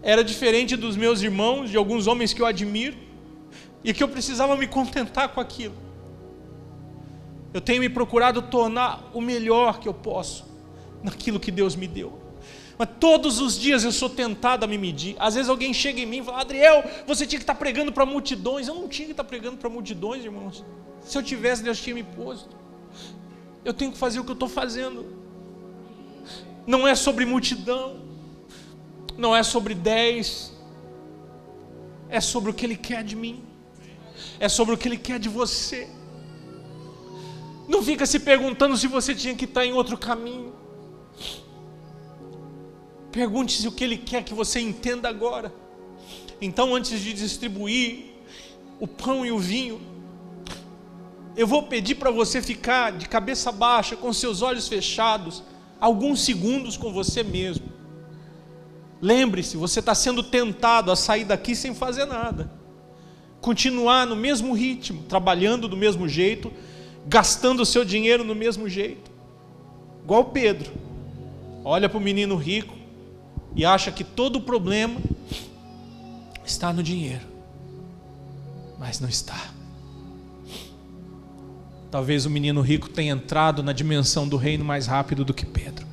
era diferente dos meus irmãos, de alguns homens que eu admiro, e que eu precisava me contentar com aquilo, eu tenho me procurado tornar o melhor que eu posso naquilo que Deus me deu. Mas todos os dias eu sou tentado a me medir. Às vezes alguém chega em mim e fala: Adriel, você tinha que estar pregando para multidões. Eu não tinha que estar pregando para multidões, irmãos. Se eu tivesse, Deus tinha me posto. Eu tenho que fazer o que eu estou fazendo. Não é sobre multidão, não é sobre 10, é sobre o que Ele quer de mim, é sobre o que Ele quer de você. Não fica se perguntando se você tinha que estar em outro caminho. Pergunte-se o que Ele quer que você entenda agora. Então, antes de distribuir o pão e o vinho, eu vou pedir para você ficar de cabeça baixa, com seus olhos fechados, alguns segundos com você mesmo. Lembre-se, você está sendo tentado a sair daqui sem fazer nada, continuar no mesmo ritmo, trabalhando do mesmo jeito, gastando o seu dinheiro no mesmo jeito, igual Pedro. Olha para o menino rico e acha que todo o problema está no dinheiro, mas não está. Talvez o menino rico tenha entrado na dimensão do reino mais rápido do que Pedro.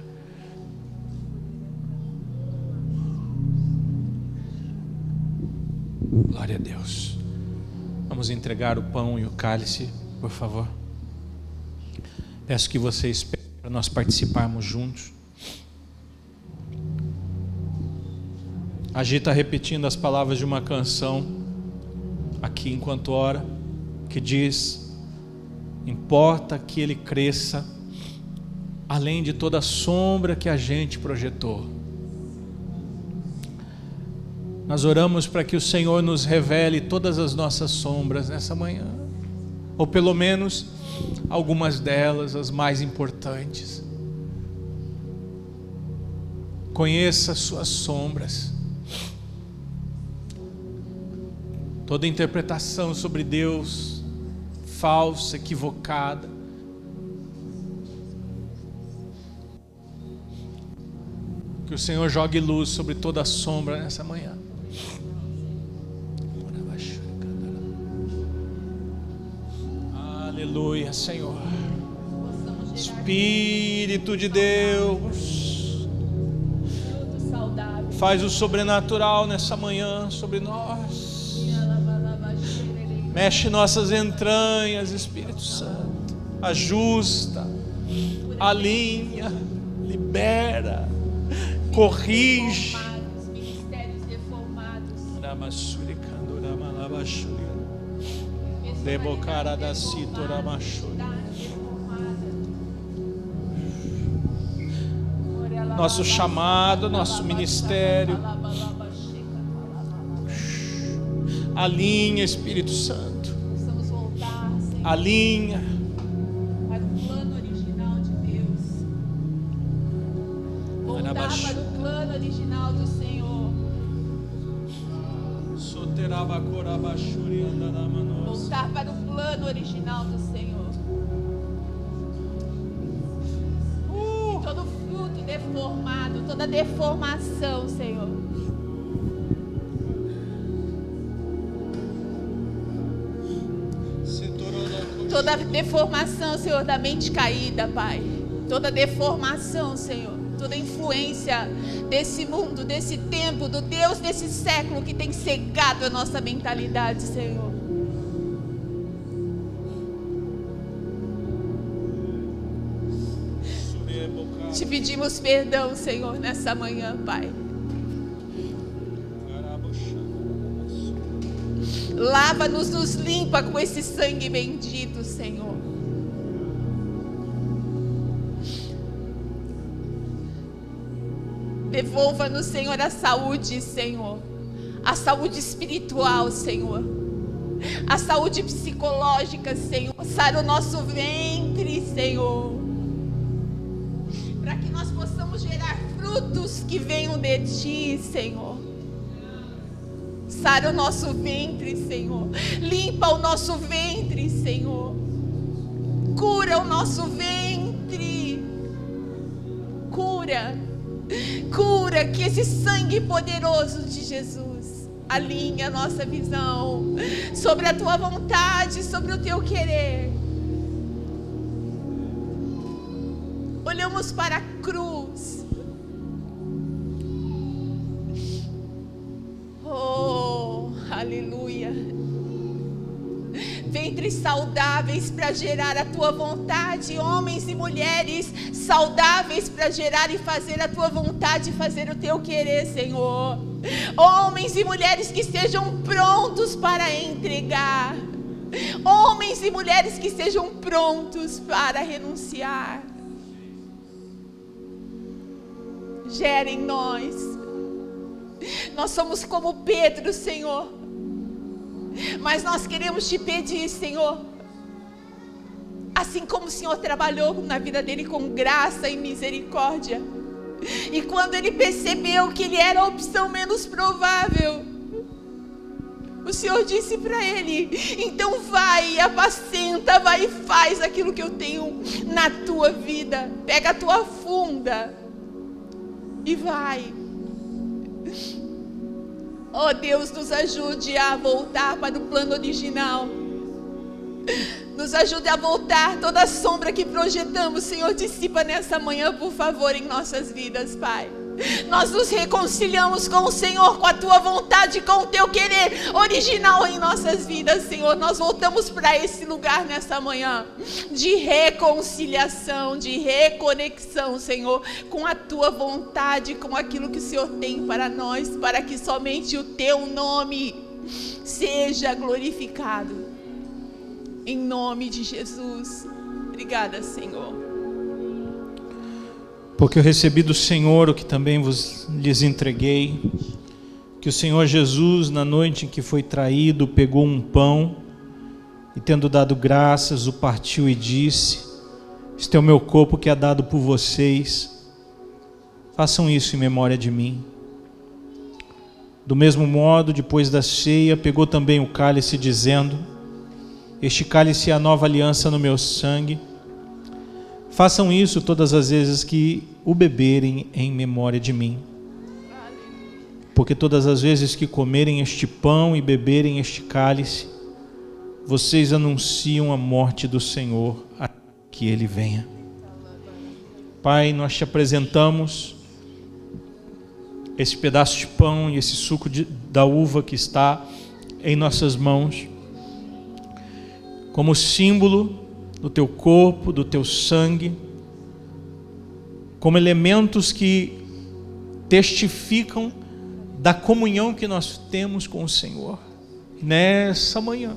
Glória a Deus. Vamos entregar o pão e o cálice, por favor. Peço que você espere para nós participarmos juntos. Agita repetindo as palavras de uma canção aqui enquanto ora, que diz: importa que ele cresça além de toda a sombra que a gente projetou. Nós oramos para que o Senhor nos revele todas as nossas sombras nessa manhã, ou pelo menos algumas delas, as mais importantes. Conheça as suas sombras. Toda interpretação sobre Deus falsa, equivocada, que o Senhor jogue luz sobre toda a sombra nessa manhã. Aleluia, Senhor. Espírito de Deus, faz o sobrenatural nessa manhã sobre nós. Mexe nossas entranhas, Espírito Santo. Ajusta, alinha, libera, corrige. Ministérios deformados. Nosso chamado, nosso ministério. Alinha, Espírito Santo. Possamos voltar, Senhor, Alinha. para o plano original de Deus. Voltar para o plano original do Senhor. Voltar para o plano original do Senhor. E todo fruto deformado, toda deformação, Senhor, toda deformação, Senhor, da mente caída, Pai. Toda deformação, Senhor. Toda influência desse mundo, desse tempo, do Deus desse século que tem cegado a nossa mentalidade, Senhor. Te pedimos perdão, Senhor, nessa manhã, Pai. Lava-nos, nos limpa com esse sangue bendito, Senhor. Devolva-nos, Senhor, a saúde, Senhor. A saúde espiritual, Senhor. A saúde psicológica, Senhor. Sara o nosso ventre, Senhor. Para que nós possamos gerar frutos que venham de Ti, Senhor. Sara o nosso ventre, Senhor. Limpa o nosso ventre, Senhor. Cura o nosso ventre. Cura. Cura, que esse sangue poderoso de Jesus alinhe a nossa visão sobre a Tua vontade, sobre o Teu querer. Olhamos para a cruz. Oh, aleluia. Ventres saudáveis para gerar a Tua vontade, homens e mulheres saudáveis para gerar e fazer a Tua vontade, fazer o Teu querer, Senhor. Homens e mulheres que estejam prontos para entregar, homens e mulheres que estejam prontos para renunciar. Gera em nós Nós somos como Pedro, Senhor. Mas nós queremos te pedir, Senhor, assim como o Senhor trabalhou na vida dele com graça e misericórdia, e quando ele percebeu que ele era a opção menos provável, o Senhor disse para ele: então vai e apacenta, vai e faz aquilo que eu tenho na tua vida. Pega a tua funda e vai. Oh Deus, nos ajude a voltar para o plano original. Nos ajude a voltar. Toda a sombra que projetamos, Senhor, dissipa nessa manhã, por favor, em nossas vidas, Pai. Nós nos reconciliamos com o Senhor, com a tua vontade, com o teu querer original em nossas vidas, Senhor. Nós voltamos para esse lugar nessa manhã de reconciliação, de reconexão, Senhor, com a tua vontade, com aquilo que o Senhor tem para nós, para que somente o teu nome seja glorificado. Em nome de Jesus. Obrigada, Senhor. Porque eu recebi do Senhor o que também lhes entreguei, que o Senhor Jesus, na noite em que foi traído, pegou um pão e, tendo dado graças, o partiu e disse: este é o meu corpo que é dado por vocês, façam isso em memória de mim. Do mesmo modo, depois da ceia, pegou também o cálice, dizendo: este cálice é a nova aliança no meu sangue. Façam isso todas as vezes que o beberem em memória de mim. Porque todas as vezes que comerem este pão e beberem este cálice, vocês anunciam a morte do Senhor até que Ele venha. Pai, nós te apresentamos esse pedaço de pão e esse suco da uva que está em nossas mãos, como símbolo do teu corpo, do teu sangue, como elementos que testificam da comunhão que nós temos com o Senhor. Nessa manhã,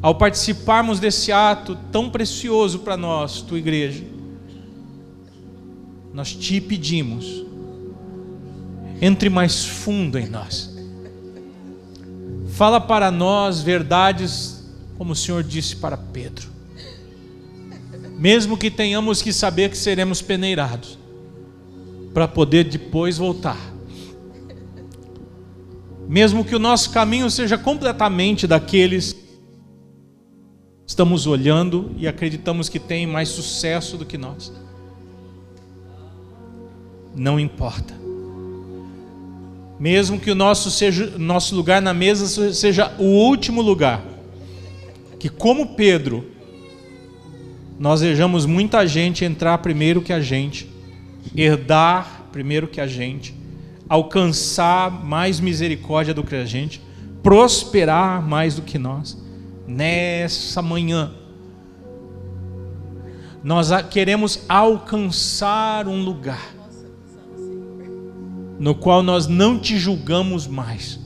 ao participarmos desse ato tão precioso para nós, tua igreja, nós te pedimos: entre mais fundo em nós, fala para nós verdades, como o Senhor disse para Pedro, mesmo que tenhamos que saber que seremos peneirados, para poder depois voltar, mesmo que o nosso caminho seja completamente daqueles que estamos olhando e acreditamos que tem mais sucesso do que nós, não importa, mesmo que o nosso lugar na mesa seja o último lugar, que como Pedro, nós vejamos muita gente entrar primeiro que a gente, herdar primeiro que a gente, alcançar mais misericórdia do que a gente, prosperar mais do que nós. Nessa manhã, nós queremos alcançar um lugar no qual nós não te julgamos mais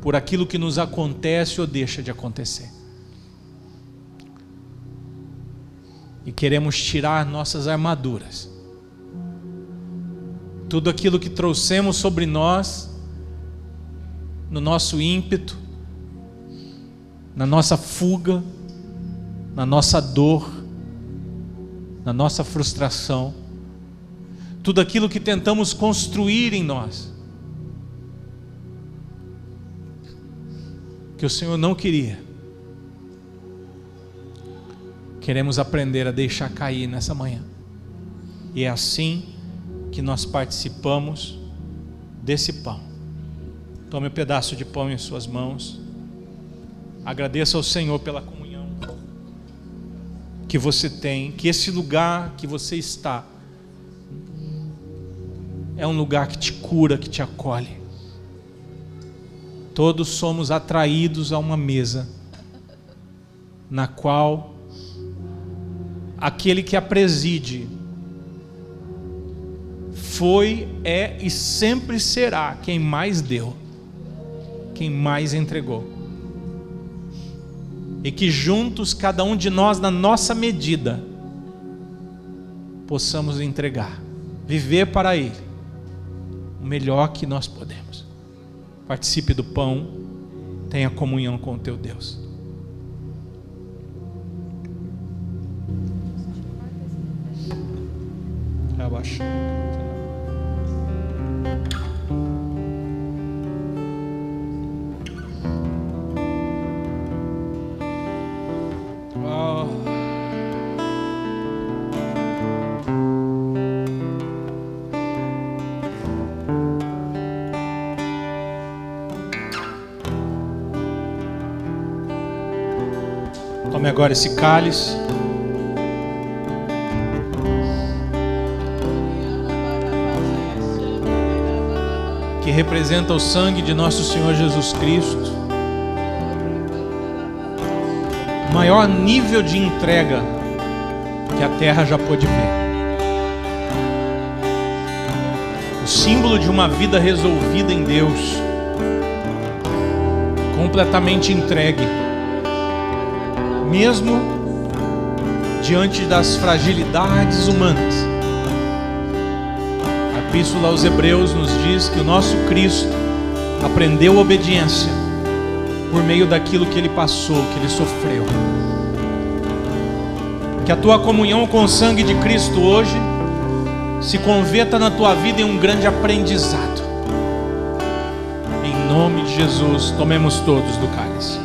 por aquilo que nos acontece ou deixa de acontecer. E queremos tirar nossas armaduras, tudo aquilo que trouxemos sobre nós, no nosso ímpeto, na nossa fuga, na nossa dor, na nossa frustração, tudo aquilo que tentamos construir em nós, que o Senhor não queria. Queremos aprender a deixar cair nessa manhã. E é assim que nós participamos desse pão. Tome um pedaço de pão em suas mãos. Agradeça ao Senhor pela comunhão que você tem, que esse lugar que você está é um lugar que te cura, que te acolhe. Todos somos atraídos a uma mesa na qual aquele que a preside foi, é e sempre será quem mais deu, quem mais entregou. E que juntos, cada um de nós, na nossa medida, possamos entregar, viver para Ele o melhor que nós podemos. Participe do pão, tenha comunhão com o teu Deus. Abaixa. Tome agora esse cálice. Que representa o sangue de nosso Senhor Jesus Cristo. O maior nível de entrega que a terra já pôde ver. O símbolo de uma vida resolvida em Deus, completamente entregue, mesmo diante das fragilidades humanas. A Epístola aos Hebreus nos diz que o nosso Cristo aprendeu obediência por meio daquilo que Ele passou, que Ele sofreu. Que a tua comunhão com o sangue de Cristo hoje se converta na tua vida em um grande aprendizado. Em nome de Jesus, tomemos todos do cálice.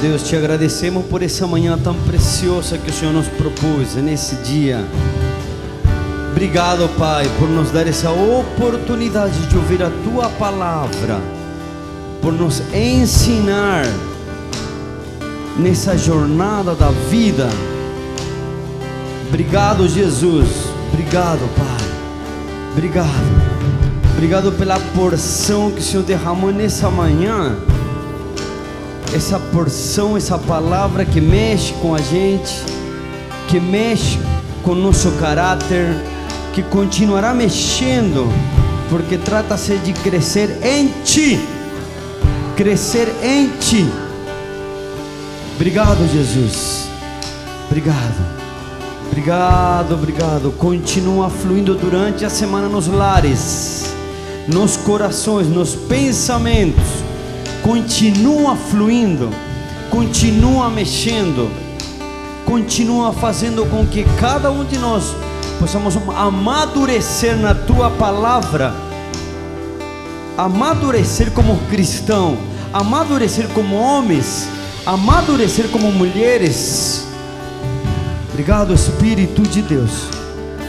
Deus, te agradecemos por essa manhã tão preciosa que o Senhor nos propôs nesse dia. Obrigado, Pai, por nos dar essa oportunidade de ouvir a Tua palavra, por nos ensinar nessa jornada da vida. Obrigado, Jesus. Obrigado, Pai. Obrigado. Obrigado pela porção que o Senhor derramou nessa manhã. Essa porção, essa palavra que mexe com a gente, que mexe com o nosso caráter, que continuará mexendo, porque trata-se de crescer em Ti. Crescer em Ti. Obrigado, Jesus. Obrigado. Obrigado, obrigado. Continua fluindo durante a semana nos lares, nos corações, nos pensamentos. Continua fluindo, continua mexendo, continua fazendo com que cada um de nós possamos amadurecer na Tua palavra, amadurecer como cristão, amadurecer como homens, amadurecer como mulheres. Obrigado, Espírito de Deus.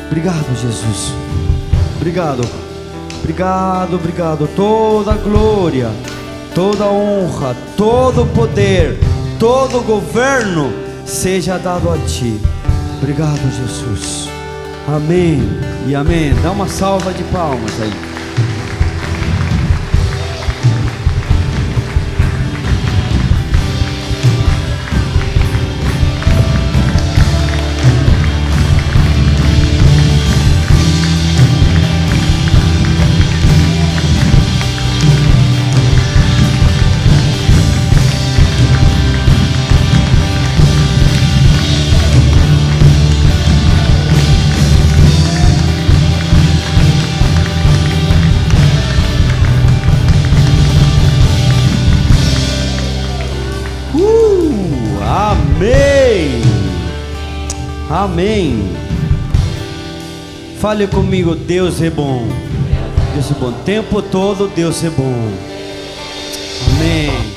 Obrigado, Jesus. Obrigado, obrigado, obrigado. Toda glória, toda honra, todo poder, todo governo seja dado a Ti. Obrigado, Jesus. Amém e amém. Dá uma salva de palmas aí. Amém. Amém. Fale comigo, Deus é bom. Deus é bom. O tempo todo Deus é bom. Amém.